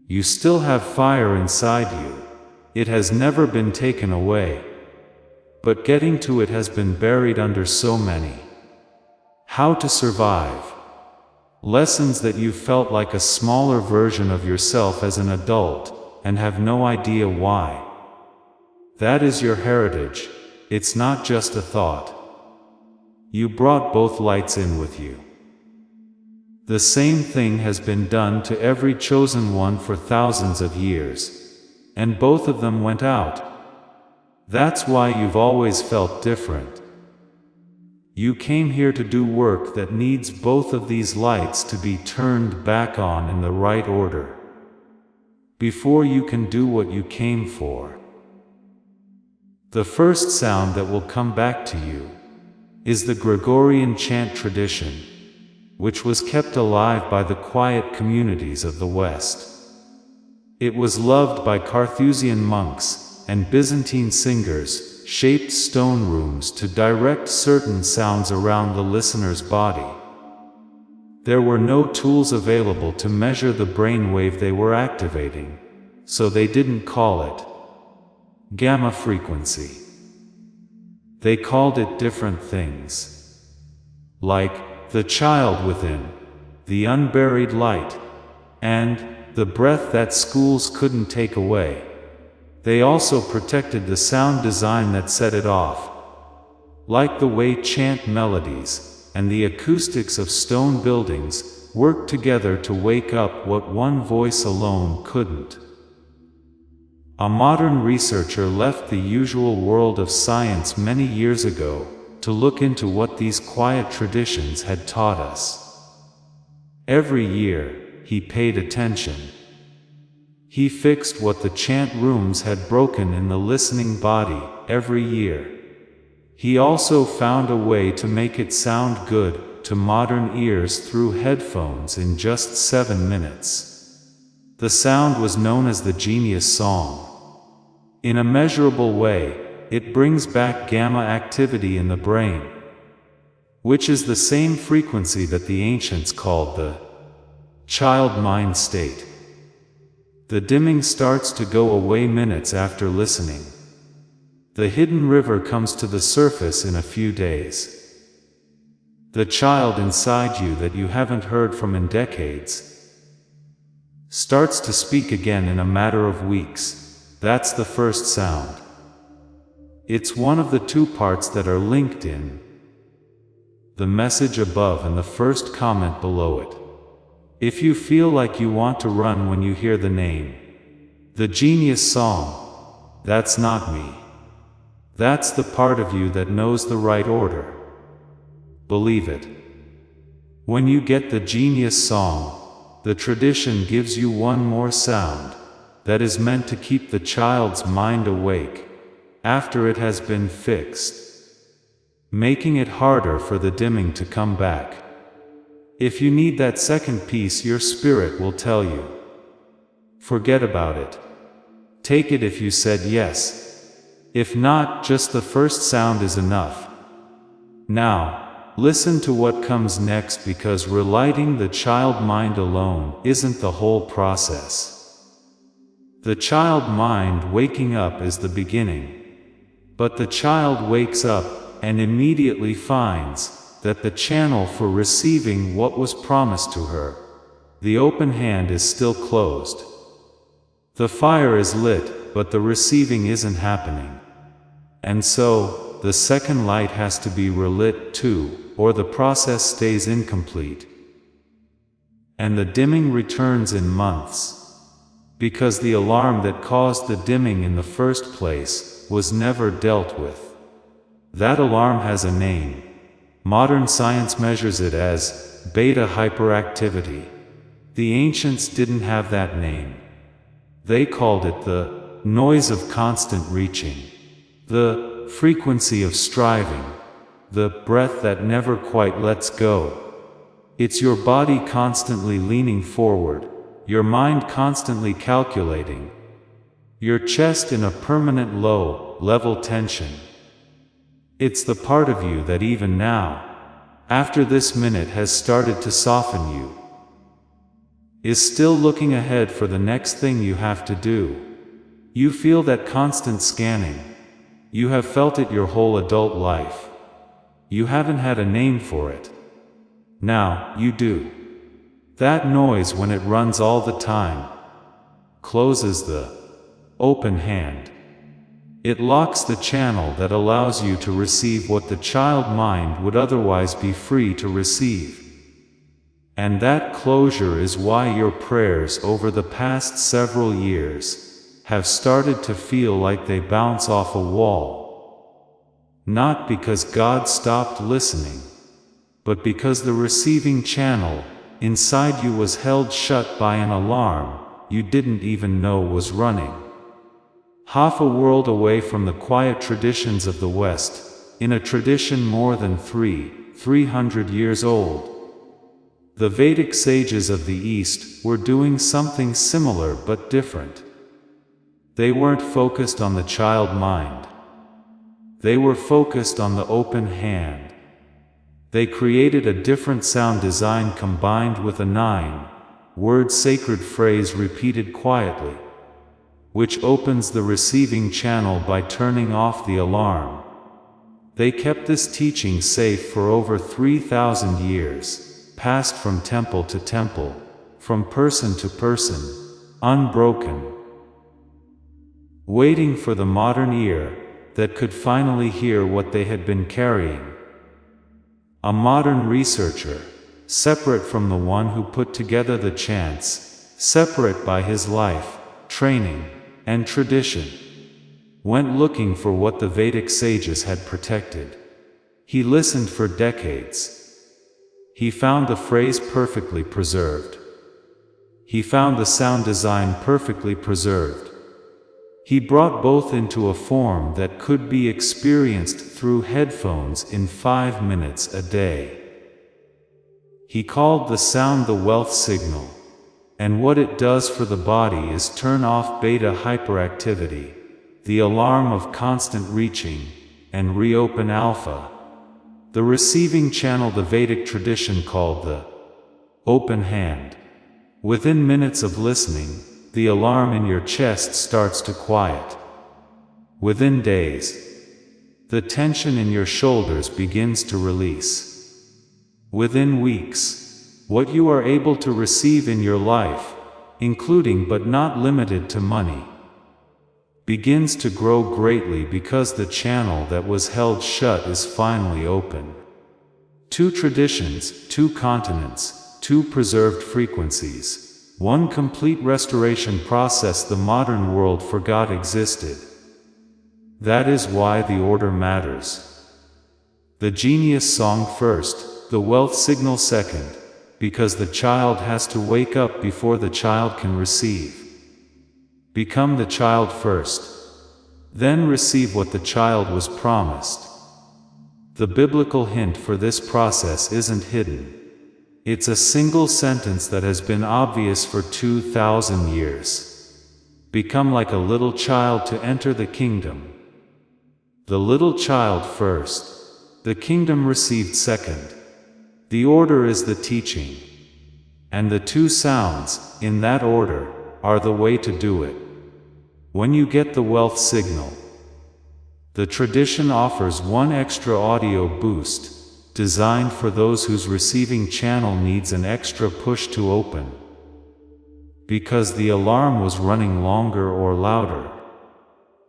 You still have fire inside you. It has never been taken away. But getting to it has been buried under so many. How to survive. Lessons that you felt like a smaller version of yourself as an adult, and have no idea why. That is your heritage. It's not just a thought. You brought both lights in with you. The same thing has been done to every chosen one for thousands of years, and both of them went out. That's why you've always felt different. You came here to do work that needs both of these lights to be turned back on in the right order, before you can do what you came for. The first sound that will come back to you is the Gregorian chant tradition, which was kept alive by the quiet communities of the West. It was loved by Carthusian monks, and Byzantine singers shaped stone rooms to direct certain sounds around the listener's body. There were no tools available to measure the brainwave they were activating, so they didn't call it gamma frequency. They called it different things, like the child within, the unburied light, and the breath that schools couldn't take away. They also protected the sound design that set it off, like the way chant melodies and the acoustics of stone buildings work together to wake up what one voice alone couldn't. A modern researcher left the usual world of science many years ago to look into what these quiet traditions had taught us. Every year, he paid attention. He fixed what the chant rooms had broken in the listening body every year. He also found a way to make it sound good to modern ears through headphones in just 7 minutes. The sound was known as the genius song. In a measurable way, it brings back gamma activity in the brain, which is the same frequency that the ancients called the child mind state. The dimming starts to go away minutes after listening. The hidden river comes to the surface in a few days. The child inside you that you haven't heard from in decades starts to speak again in a matter of weeks. That's the first sound. It's one of the two parts that are linked in the message above and the first comment below it. If you feel like you want to run when you hear the name, the genius song, that's not me. That's the part of you that knows the right order. Believe it. When you get the genius song, the tradition gives you one more sound that is meant to keep the child's mind awake after it has been fixed, making it harder for the dimming to come back. If you need that second piece, your spirit will tell you. Forget about it. Take it if you said yes. If not, just the first sound is enough. Now, listen to what comes next, because relighting the child mind alone isn't the whole process. The child mind waking up is the beginning. But the child wakes up and immediately finds that the channel for receiving what was promised to her, the open hand, is still closed. The fire is lit, but the receiving isn't happening. And so, the second light has to be relit too, or the process stays incomplete. And the dimming returns in months, because the alarm that caused the dimming in the first place was never dealt with. That alarm has a name. Modern science measures it as beta hyperactivity. The ancients didn't have that name. They called it the noise of constant reaching, the frequency of striving, the breath that never quite lets go. It's your body constantly leaning forward, your mind constantly calculating, your chest in a permanent low-level tension. It's the part of you that even now, after this minute has started to soften you, is still looking ahead for the next thing you have to do. You feel that constant scanning. You have felt it your whole adult life. You haven't had a name for it. Now, you do. That noise, when it runs all the time, closes the open hand. It locks the channel that allows you to receive what the child mind would otherwise be free to receive. And that closure is why your prayers over the past several years have started to feel like they bounce off a wall. Not because God stopped listening, but because the receiving channel inside you was held shut by an alarm you didn't even know was running. Half a world away from the quiet traditions of the West, in a tradition more than 300 years old. The Vedic sages of the East were doing something similar but different. They weren't focused on the child mind. They were focused on the open hand. They created a different sound design combined with a 9-word sacred phrase repeated quietly, which opens the receiving channel by turning off the alarm. They kept this teaching safe for over 3,000 years. Passed from temple to temple, from person to person, unbroken. Waiting for the modern ear that could finally hear what they had been carrying. A modern researcher, separate from the one who put together the chants, separate by his life, training, and tradition, went looking for what the Vedic sages had protected. He listened for decades. He found the phrase perfectly preserved. He found the sound design perfectly preserved. He brought both into a form that could be experienced through headphones in 5 minutes a day. He called the sound the wealth signal, and what it does for the body is turn off beta hyperactivity, the alarm of constant reaching, and reopen alpha, the receiving channel the Vedic tradition called the open hand. Within minutes of listening, the alarm in your chest starts to quiet. Within days, the tension in your shoulders begins to release. Within weeks, what you are able to receive in your life, including but not limited to money, begins to grow greatly because the channel that was held shut is finally open. 2 traditions, 2 continents, 2 preserved frequencies, 1 complete restoration process the modern world forgot existed. That is why the order matters. The genius song first, the wealth signal second, because the child has to wake up before the child can receive. Become the child first. Then receive what the child was promised. The biblical hint for this process isn't hidden. It's a single sentence that has been obvious for 2,000 years. Become like a little child to enter the kingdom. The little child first. The kingdom received second. The order is the teaching. And the two sounds, in that order, are the way to do it. When you get the wealth signal, the tradition offers one extra audio boost, designed for those whose receiving channel needs an extra push to open, because the alarm was running longer or louder.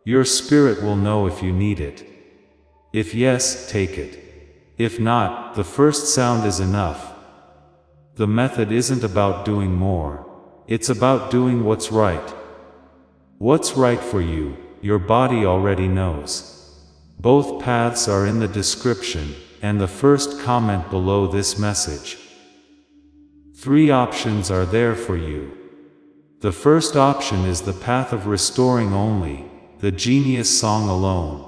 Your spirit will know if you need it. If yes, take it. If not, the first sound is enough. The method isn't about doing more. It's about doing what's right. What's right for you, your body already knows. Both paths are in the description, and the first comment below this message. 3 options are there for you. The first option is the path of restoring only, the genius song alone.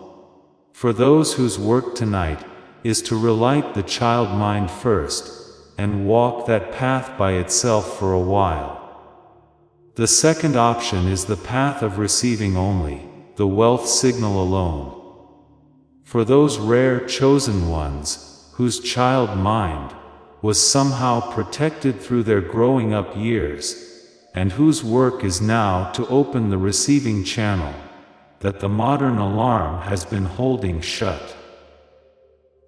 For those whose work tonight is to relight the child mind first, and walk that path by itself for a while. The second option is the path of receiving only, the wealth signal alone. For those rare chosen ones, whose child mind was somehow protected through their growing up years, and whose work is now to open the receiving channel that the modern alarm has been holding shut.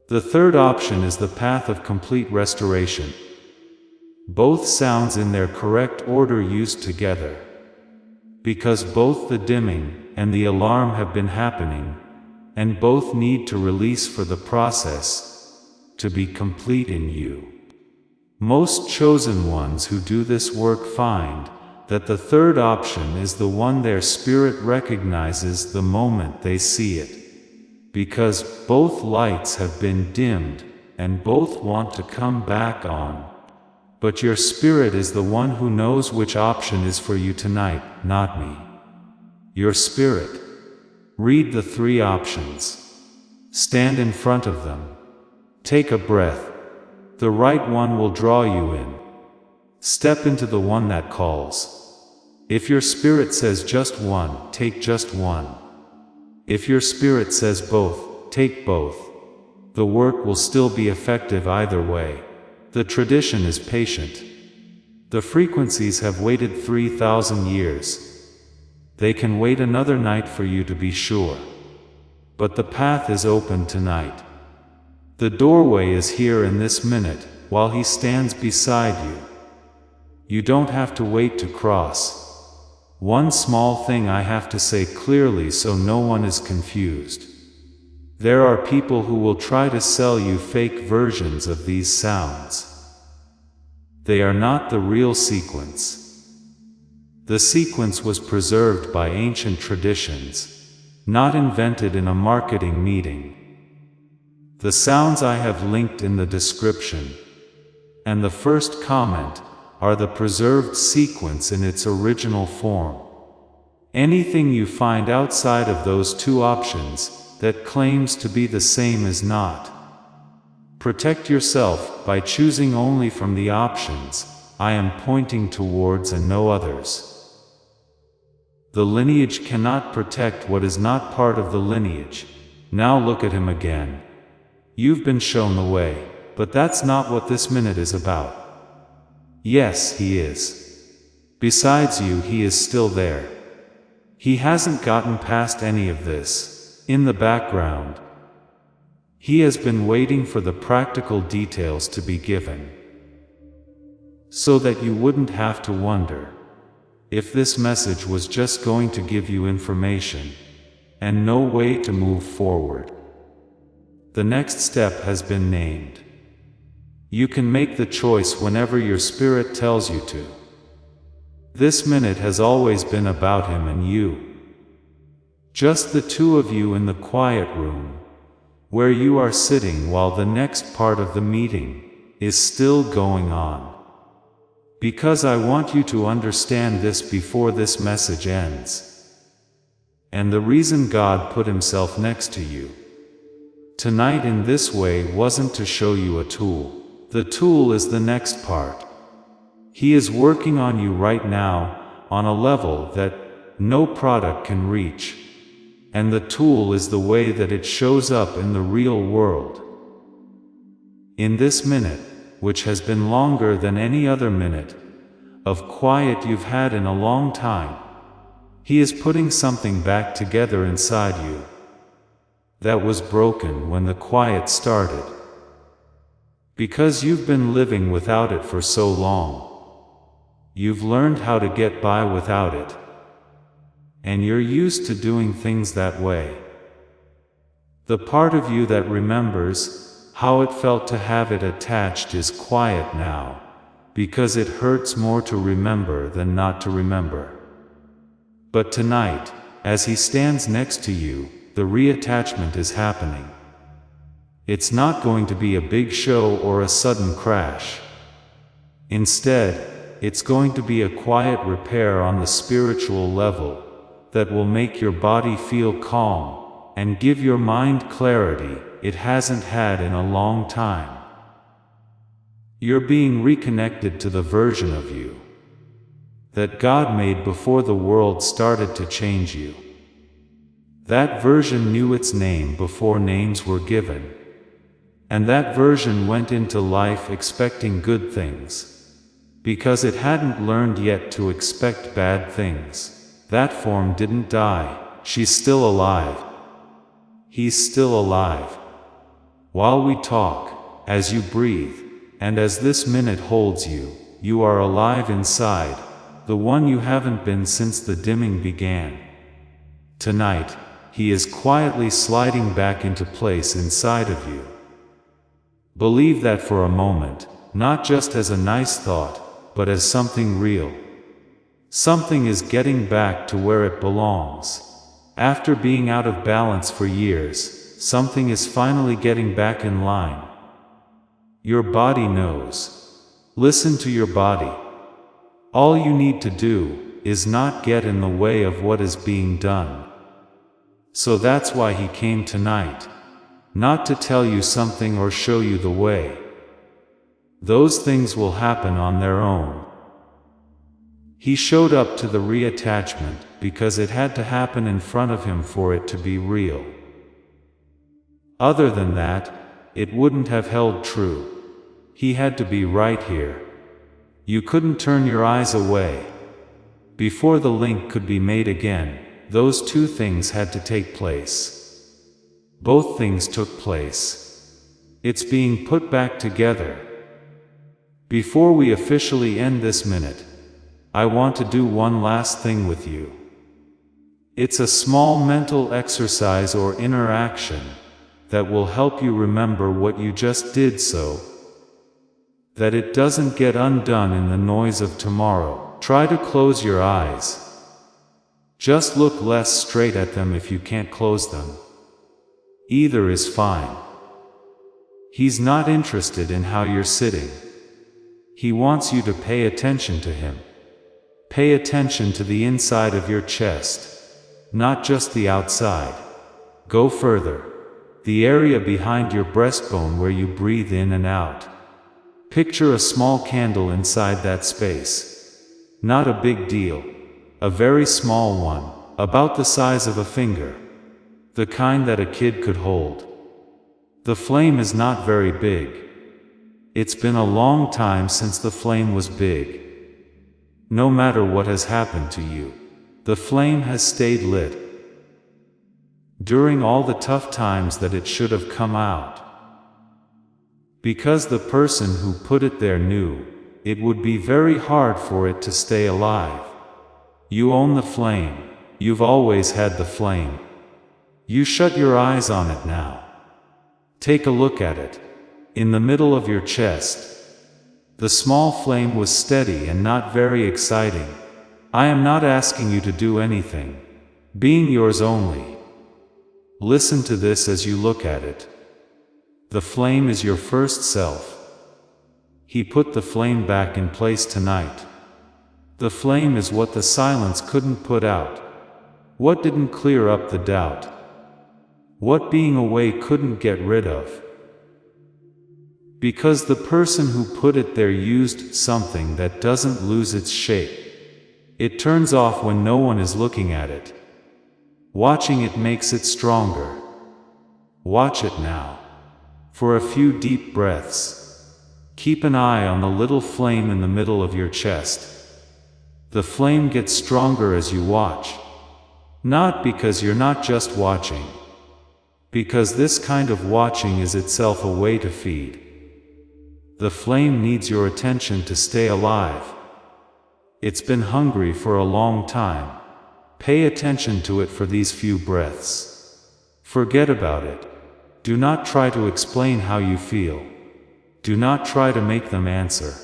The third option is the path of complete restoration. Both sounds in their correct order used together. Because both the dimming and the alarm have been happening, and both need to release for the process to be complete in you. Most chosen ones who do this work find that the third option is the one their spirit recognizes the moment they see it. Because both lights have been dimmed, and both want to come back on. But your spirit is the one who knows which option is for you tonight, not me. Your spirit. Read the 3 options. Stand in front of them. Take a breath. The right one will draw you in. Step into the one that calls. If your spirit says just one, take just one. If your spirit says both, take both. The work will still be effective either way. The tradition is patient. The frequencies have waited 3,000 years. They can wait another night for you to be sure. But the path is open tonight. The doorway is here in this minute, while he stands beside you. You don't have to wait to cross. One small thing I have to say clearly so no one is confused. There are people who will try to sell you fake versions of these sounds. They are not the real sequence. The sequence was preserved by ancient traditions, not invented in a marketing meeting. The sounds I have linked in the description and the first comment are the preserved sequence in its original form. Anything you find outside of those 2 options that claims to be the same is not. Protect yourself by choosing only from the options I am pointing towards and no others. The lineage cannot protect what is not part of the lineage. Now look at him again. You've been shown the way, but that's not what this minute is about. Yes, he is. Besides you, he is still there. He hasn't gotten past any of this. In the background, he has been waiting for the practical details to be given, so that you wouldn't have to wonder if this message was just going to give you information and no way to move forward. The next step has been named. You can make the choice whenever your spirit tells you to. This minute has always been about him and you. Just the 2 of you in the quiet room, where you are sitting while the next part of the meeting is still going on. Because I want you to understand this before this message ends. And the reason God put himself next to you tonight in this way wasn't to show you a tool. The tool is the next part. He is working on you right now on a level that no product can reach. And the tool is the way that it shows up in the real world. In this minute, which has been longer than any other minute of quiet you've had in a long time, He is putting something back together inside you that was broken when the quiet started. Because you've been living without it for so long. You've learned how to get by without it. And you're used to doing things that way. The part of you that remembers how it felt to have it attached is quiet now, because it hurts more to remember than not to remember. But tonight, as He stands next to you, the reattachment is happening. It's not going to be a big show or a sudden crash. Instead, it's going to be a quiet repair on the spiritual level that will make your body feel calm and give your mind clarity it hasn't had in a long time. You're being reconnected to the version of you that God made before the world started to change you. That version knew its name before names were given. And that version went into life expecting good things. Because it hadn't learned yet to expect bad things. That form didn't die, she's still alive. He's still alive. While we talk, as you breathe, and as this minute holds you, you are alive inside, the one you haven't been since the dimming began. Tonight, He is quietly sliding back into place inside of you. Believe that for a moment, not just as a nice thought, but as something real. Something is getting back to where it belongs. After being out of balance for years, something is finally getting back in line. Your body knows. Listen to your body. All you need to do is not get in the way of what is being done. So that's why He came tonight. Not to tell you something or show you the way. Those things will happen on their own. He showed up to the reattachment because it had to happen in front of Him for it to be real. Other than that, it wouldn't have held true. He had to be right here. You couldn't turn your eyes away. Before the link could be made again, those two things had to take place. Both things took place. It's being put back together. Before we officially end this minute, I want to do one last thing with you. It's a small mental exercise or interaction that will help you remember what you just did so that it doesn't get undone in the noise of tomorrow. Try to close your eyes. Just look less straight at them if you can't close them. Either is fine. He's not interested in how you're sitting. He wants you to pay attention to Him. Pay attention to the inside of your chest, not just the outside. Go further. The area behind your breastbone where you breathe in and out. Picture a small candle inside that space. Not a big deal. A very small one, about the size of a finger. The kind that a kid could hold. The flame is not very big. It's been a long time since the flame was big. No matter what has happened to you, the flame has stayed lit. During all the tough times that it should have come out. Because the person who put it there knew, it would be very hard for it to stay alive. You own the flame. You've always had the flame. You shut your eyes on it now. Take a look at it. In the middle of your chest. The small flame was steady and not very exciting. I am not asking you to do anything. Being yours only. Listen to this as you look at it. The flame is your first self. He put the flame back in place tonight. The flame is what the silence couldn't put out. What didn't clear up the doubt. What being away couldn't get rid of. Because the person who put it there used something that doesn't lose its shape. It turns off when no one is looking at it. Watching it makes it stronger. Watch it now. for a few deep breaths. Keep an eye on the little flame in the middle of your chest. The flame gets stronger as you watch. Not because you're not just watching. Because this kind of watching is itself a way to feed. The flame needs your attention to stay alive. It's been hungry for a long time. Pay attention to it for these few breaths. Forget about it. Do not try to explain how you feel. Do not try to make them answer.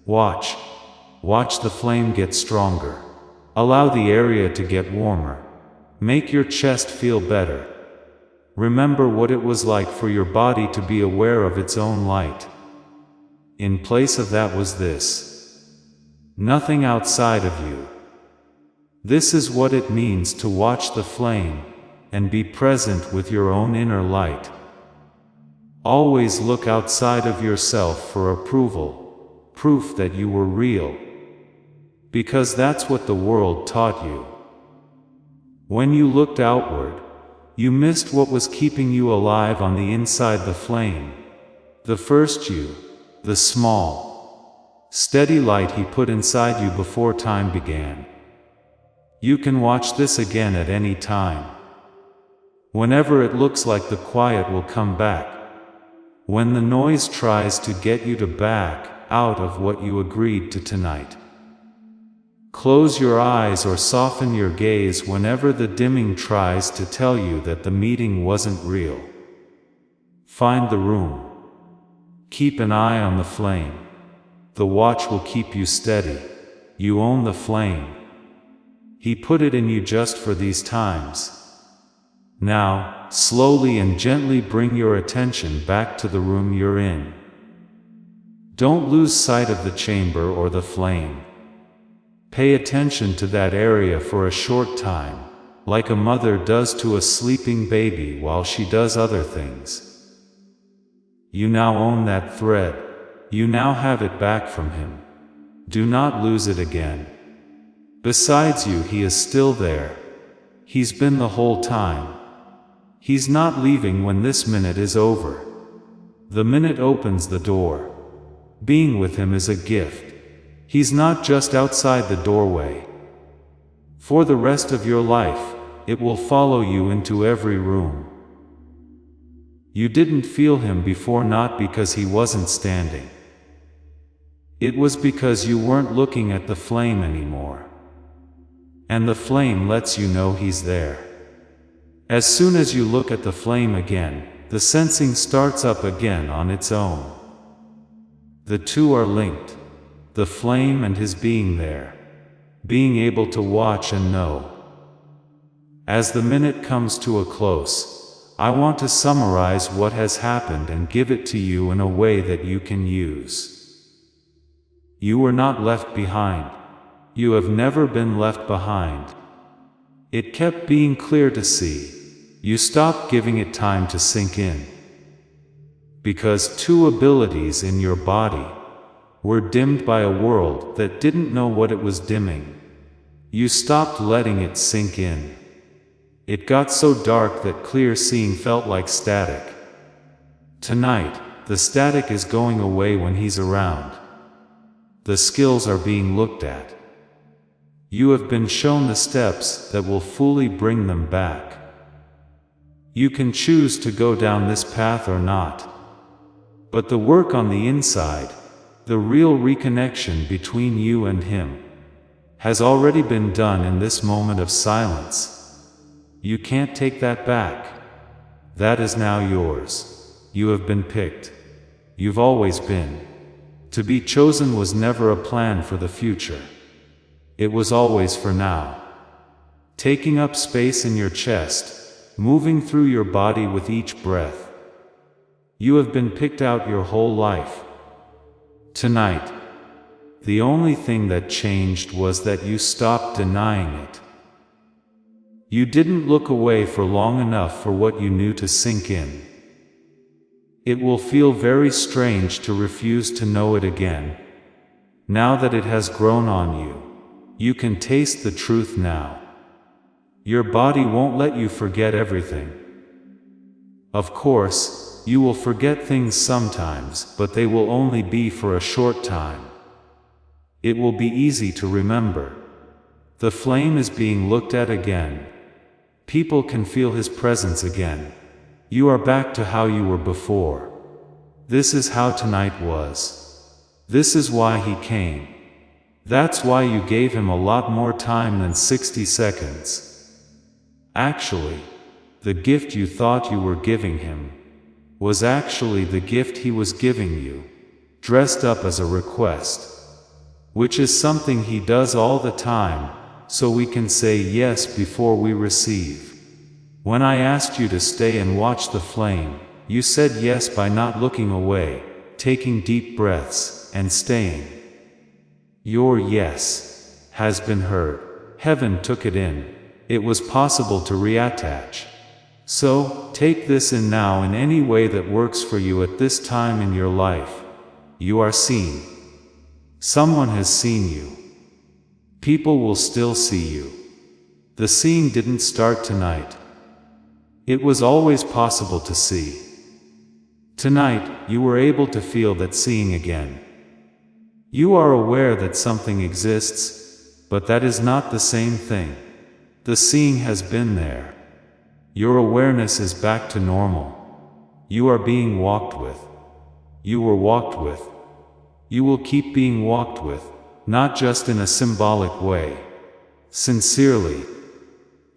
Watch. Watch the flame get stronger. Allow the area to get warmer. Make your chest feel better. Remember what it was like for your body to be aware of its own light. In place of that was this. Nothing outside of you. This is what it means to watch the flame, and be present with your own inner light. Always look outside of yourself for approval, proof that you were real. Because that's what the world taught you. When you looked outward, you missed what was keeping you alive on the inside the flame. The first you, the small, steady light he put inside you before time began. You can watch this again at any time. Whenever it looks like the quiet will come back. When the noise tries to get you to back out of what you agreed to tonight. Close your eyes or soften your gaze whenever the dimming tries to tell you that the meeting wasn't real. Find the room. Keep an eye on the flame. The watch will keep you steady. You own the flame. He put it in you just for these times. Now, slowly and gently bring your attention back to the room you're in. Don't lose sight of the chamber or the flame. Pay attention to that area for a short time, like a mother does to a sleeping baby while she does other things. You now own that thread. You now have it back from him. Do not lose it again. Besides you, he is still there. He's been the whole time. He's not leaving when this minute is over. The minute opens the door. Being with him is a gift. He's not just outside the doorway. For the rest of your life, it will follow you into every room. You didn't feel him before, not because he wasn't standing. It was because you weren't looking at the flame anymore. And the flame lets you know he's there. As soon as you look at the flame again, the sensing starts up again on its own. The two are linked. The flame and his being there. Being able to watch and know. As the minute comes to a close, I want to summarize what has happened and give it to you in a way that you can use. You were not left behind. You have never been left behind. It kept being clear to see. You stopped giving it time to sink in. Because two abilities in your body were dimmed by a world that didn't know what it was dimming. You stopped letting it sink in. It got so dark that clear seeing felt like static. Tonight, the static is going away when he's around. The skills are being looked at. You have been shown the steps that will fully bring them back. You can choose to go down this path or not. But the work on the inside, the real reconnection between you and him, has already been done in this moment of silence. You can't take that back. That is now yours. You have been picked. You've always been. To be chosen was never a plan for the future. It was always for now. Taking up space in your chest, moving through your body with each breath. You have been picked out your whole life. Tonight, the only thing that changed was that you stopped denying it. You didn't look away for long enough for what you knew to sink in. It will feel very strange to refuse to know it again. Now that it has grown on you, you can taste the truth now. Your body won't let you forget everything. Of course, you will forget things sometimes, but they will only be for a short time. It will be easy to remember. The flame is being looked at again. People can feel his presence again. You are back to how you were before. This is how tonight was. This is why he came. That's why you gave him a lot more time than 60 seconds. Actually, the gift you thought you were giving him was actually the gift he was giving you, dressed up as a request. Which is something he does all the time, so we can say yes before we receive. When I asked you to stay and watch the flame, you said yes by not looking away, taking deep breaths, and staying. Your yes has been heard. Heaven took it in. It was possible to reattach. So, take this in now in any way that works for you at this time in your life. You are seen. Someone has seen you. People will still see you. The seeing didn't start tonight. It was always possible to see. Tonight, you were able to feel that seeing again. You are aware that something exists, but that is not the same thing. The seeing has been there. Your awareness is back to normal. You are being walked with. You were walked with. You will keep being walked with, not just in a symbolic way. Sincerely.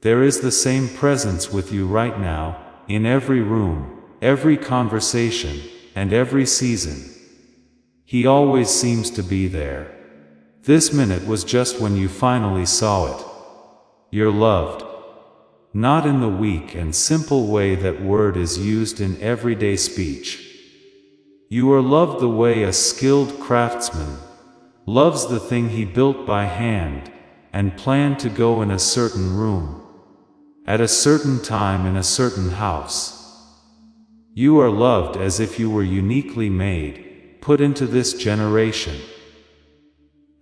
There is the same presence with you right now, in every room, every conversation, and every season. He always seems to be there. This minute was just when you finally saw it. You're loved. Not in the weak and simple way that word is used in everyday speech. You are loved the way a skilled craftsman loves the thing he built by hand and planned to go in a certain room, at a certain time in a certain house. You are loved as if you were uniquely made, put into this generation,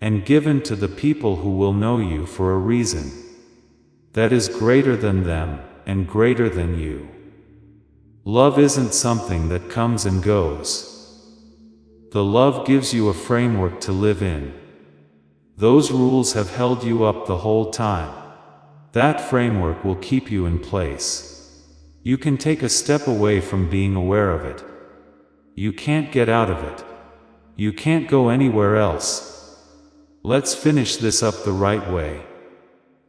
and given to the people who will know you for a reason that is greater than them and greater than you. Love isn't something that comes and goes. The love gives you a framework to live in. Those rules have held you up the whole time. That framework will keep you in place. You can take a step away from being aware of it. You can't get out of it. You can't go anywhere else. Let's finish this up the right way.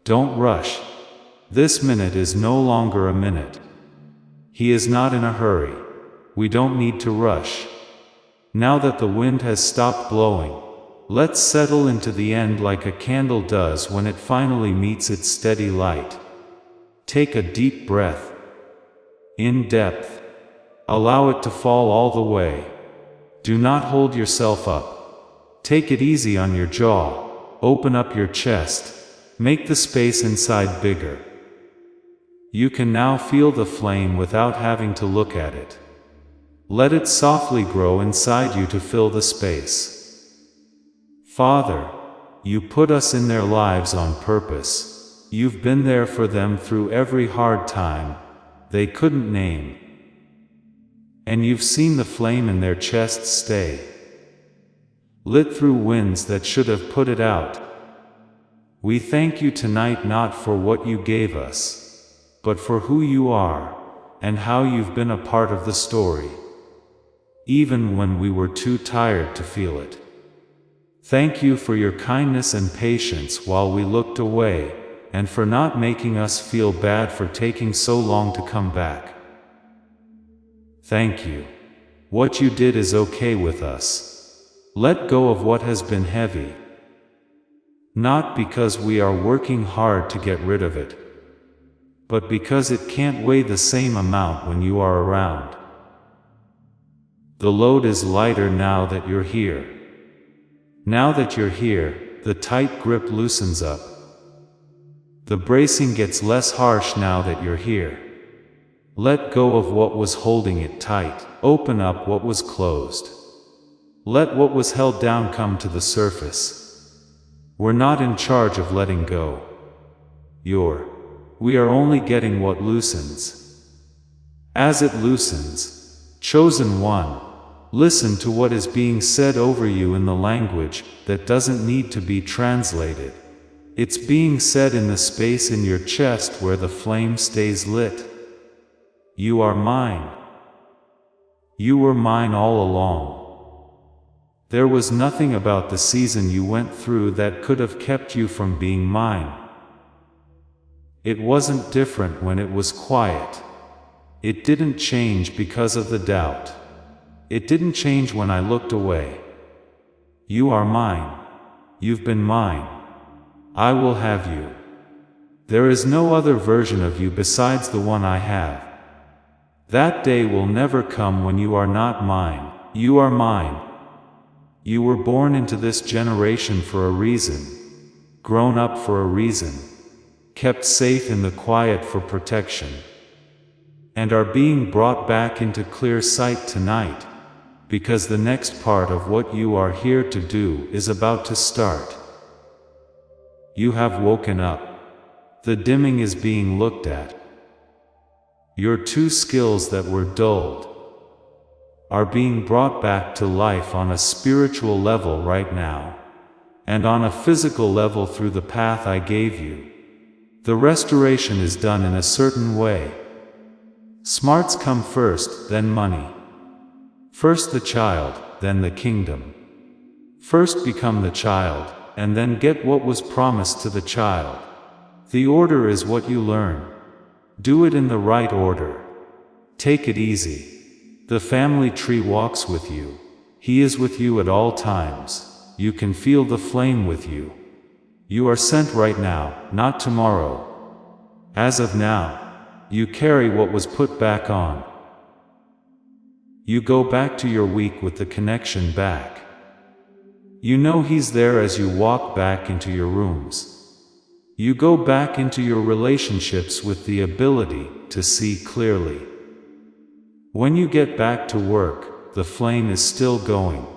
Don't rush. This minute is no longer a minute. He is not in a hurry. We don't need to rush. Now that the wind has stopped blowing, let's settle into the end like a candle does when it finally meets its steady light. Take a deep breath. In depth. Allow it to fall all the way. Do not hold yourself up. Take it easy on your jaw. Open up your chest. Make the space inside bigger. You can now feel the flame without having to look at it. Let it softly grow inside you to fill the space. Father, you put us in their lives on purpose. You've been there for them through every hard time they couldn't name. And you've seen the flame in their chests stay, lit through winds that should have put it out. We thank you tonight not for what you gave us, but for who you are, and how you've been a part of the story, even when we were too tired to feel it. Thank you for your kindness and patience while we looked away, and for not making us feel bad for taking so long to come back. Thank you. What you did is okay with us. Let go of what has been heavy. Not because we are working hard to get rid of it, but because it can't weigh the same amount when you are around. The load is lighter now that you're here. Now that you're here, the tight grip loosens up. The bracing gets less harsh now that you're here. Let go of what was holding it tight. Open up what was closed. Let what was held down come to the surface. We're not in charge of letting go. We are only getting what loosens. As it loosens, Chosen one, listen to what is being said over you in the language that doesn't need to be translated. It's being said in the space in your chest where the flame stays lit. You are mine. You were mine all along. There was nothing about the season you went through that could have kept you from being mine. It wasn't different when it was quiet. It didn't change because of the doubt. It didn't change when I looked away. You are mine. You've been mine. I will have you. There is no other version of you besides the one I have. That day will never come when you are not mine. You are mine. You were born into this generation for a reason, grown up for a reason, kept safe in the quiet for protection, and are being brought back into clear sight tonight, because the next part of what you are here to do is about to start. You have woken up. The dimming is being looked at. Your two skills that were dulled are being brought back to life on a spiritual level right now, and on a physical level through the path I gave you. The restoration is done in a certain way. Smarts come first, then money. First the child, then the kingdom. First become the child, and then get what was promised to the child. The order is what you learn. Do it in the right order. Take it easy. The family tree walks with you. He is with you at all times. You can feel the flame with you. You are sent right now, not tomorrow. As of now, you carry what was put back on. You go back to your week with the connection back. You know He's there as you walk back into your rooms. You go back into your relationships with the ability to see clearly. When you get back to work, the flame is still going.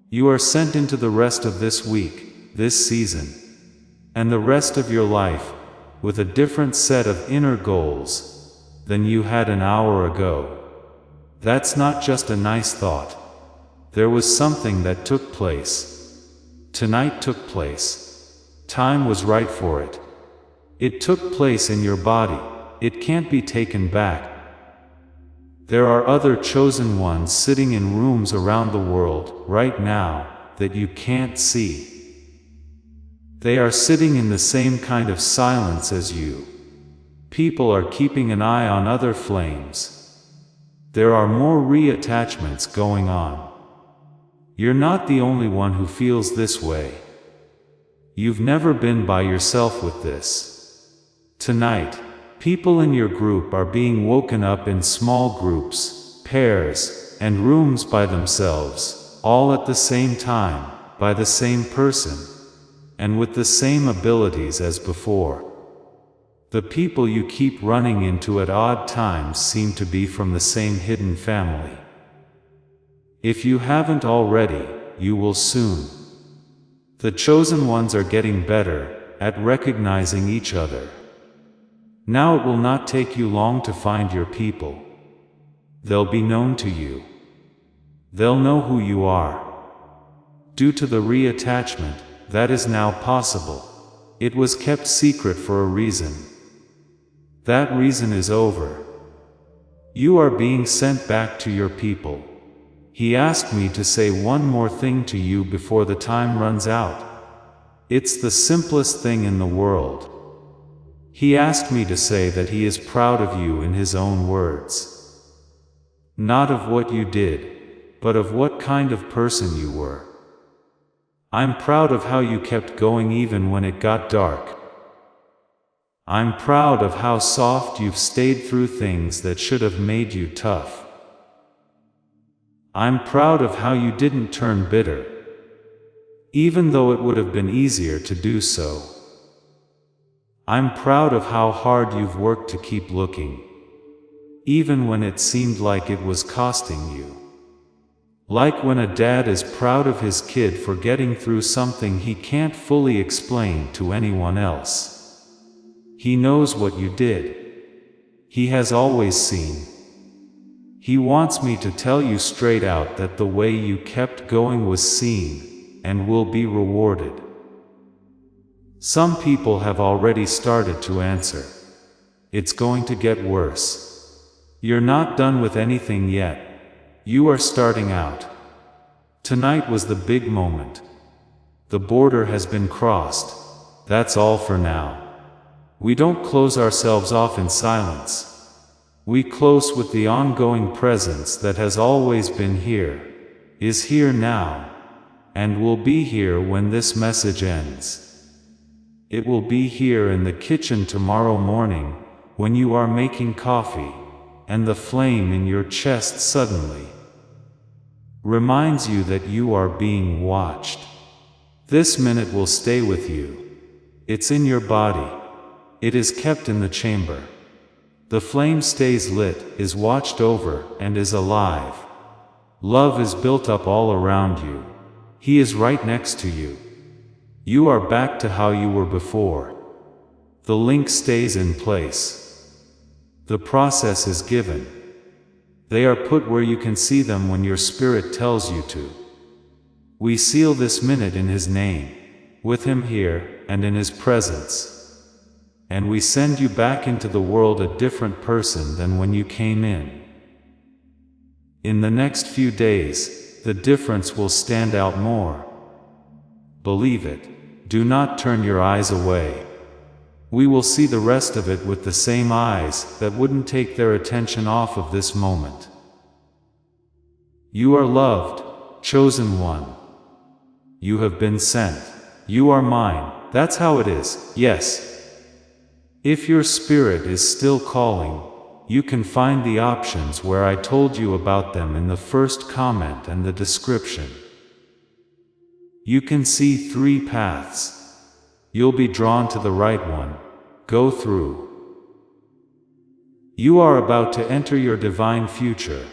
You are sent into the rest of this week, this season, and the rest of your life, with a different set of inner goals than you had an hour ago. That's not just a nice thought. There was something that took place. Tonight took place. Time was right for it. It took place in your body. It can't be taken back. There are other chosen ones sitting in rooms around the world right now that you can't see. They are sitting in the same kind of silence as you. People are keeping an eye on other flames. There are more reattachments going on. You're not the only one who feels this way. You've never been by yourself with this. Tonight, people in your group are being woken up in small groups, pairs, and rooms by themselves, all at the same time, by the same person, and with the same abilities as before. The people you keep running into at odd times seem to be from the same hidden family. If you haven't already, you will soon. The chosen ones are getting better at recognizing each other. Now it will not take you long to find your people. They'll be known to you. They'll know who you are. Due to the reattachment, that is now possible. It was kept secret for a reason. That reason is over. You are being sent back to your people. He asked me to say one more thing to you before the time runs out. It's the simplest thing in the world. He asked me to say that he is proud of you in his own words. Not of what you did, but of what kind of person you were. I'm proud of how you kept going even when it got dark. I'm proud of how soft you've stayed through things that should have made you tough. I'm proud of how you didn't turn bitter, even though it would have been easier to do so. I'm proud of how hard you've worked to keep looking, even when it seemed like it was costing you. Like when a dad is proud of his kid for getting through something he can't fully explain to anyone else. He knows what you did. He has always seen. He wants me to tell you straight out that the way you kept going was seen, and will be rewarded. Some people have already started to answer. It's going to get worse. You're not done with anything yet. You are starting out. Tonight was the big moment. The border has been crossed. That's all for now. We don't close ourselves off in silence. We close with the ongoing presence that has always been here, is here now, and will be here when this message ends. It will be here in the kitchen tomorrow morning, when you are making coffee, and the flame in your chest suddenly reminds you that you are being watched. This minute will stay with you. It's in your body. It is kept in the chamber. The flame stays lit, is watched over, and is alive. Love is built up all around you. He is right next to you. You are back to how you were before. The link stays in place. The process is given. They are put where you can see them when your spirit tells you to. We seal this minute in His name, with Him here, and in His presence. And we send you back into the world a different person than when you came in. In the next few days, the difference will stand out more. Believe it. Do not turn your eyes away. We will see the rest of it with the same eyes that wouldn't take their attention off of this moment. You are loved, chosen one. You have been sent. You are mine. That's how it is, yes. If your spirit is still calling, you can find the options where I told you about them in the first comment and the description. You can see 3 paths. You'll be drawn to the right one. Go through. You are about to enter your divine future,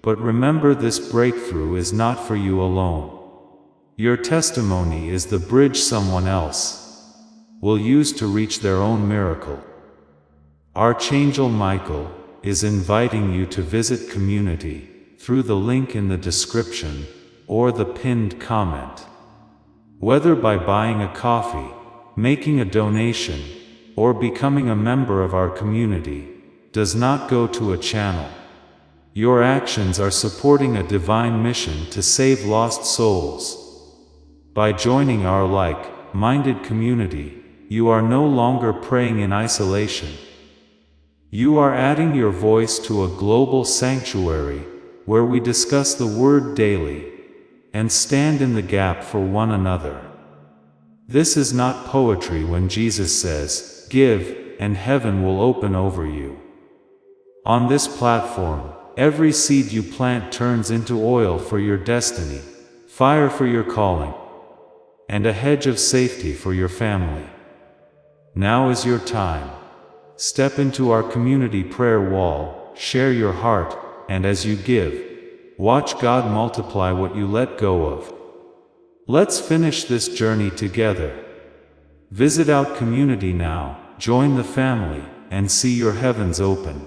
but remember, this breakthrough is not for you alone. Your testimony is the bridge someone else will use to reach their own miracle. Archangel Michael is inviting you to visit community through the link in the description or the pinned comment. Whether by buying a coffee, making a donation, or becoming a member of our community, does not go to a channel. Your actions are supporting a divine mission to save lost souls. By joining our like-minded community, you are no longer praying in isolation. You are adding your voice to a global sanctuary, where we discuss the Word daily, and stand in the gap for one another. This is not poetry when Jesus says, "Give, and heaven will open over you." On this platform, every seed you plant turns into oil for your destiny, fire for your calling, and a hedge of safety for your family. Now is your time. Step into our community prayer wall, share your heart, and as you give, watch God multiply what you let go of. Let's finish this journey together. Visit our community now, join the family, and see your heavens open.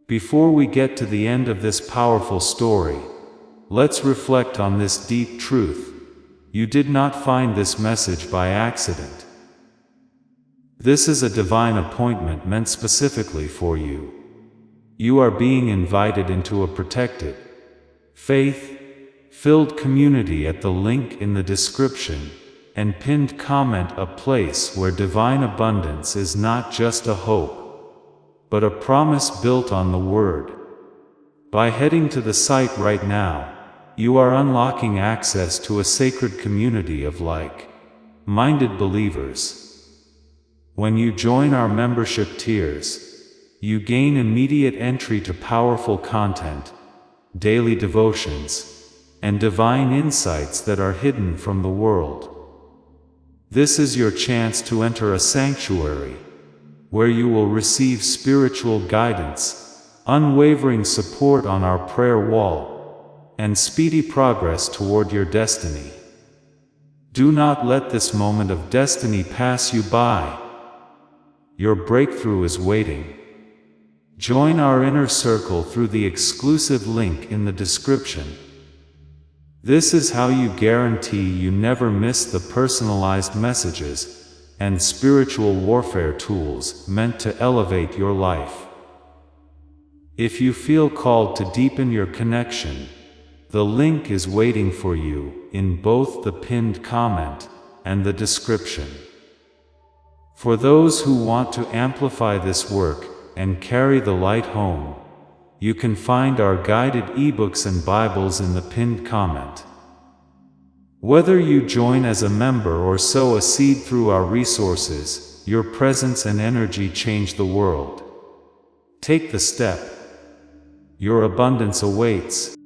Before we get to the end of this powerful story, let's reflect on this deep truth. You did not find this message by accident. This is a divine appointment meant specifically for you. You are being invited into a protected, faith-filled community at the link in the description and pinned comment, a place where divine abundance is not just a hope, but a promise built on the Word. By heading to the site right now, you are unlocking access to a sacred community of like-minded believers. When you join our membership tiers, you gain immediate entry to powerful content, daily devotions, and divine insights that are hidden from the world. This is your chance to enter a sanctuary, where you will receive spiritual guidance, unwavering support on our prayer wall, and speedy progress toward your destiny. Do not let this moment of destiny pass you by. Your breakthrough is waiting. Join our inner circle through the exclusive link in the description. This is how you guarantee you never miss the personalized messages and spiritual warfare tools meant to elevate your life. If you feel called to deepen your connection, the link is waiting for you in both the pinned comment and the description. For those who want to amplify this work and carry the light home, you can find our guided ebooks and Bibles in the pinned comment. Whether you join as a member or sow a seed through our resources, your presence and energy change the world. Take the step. Your abundance awaits.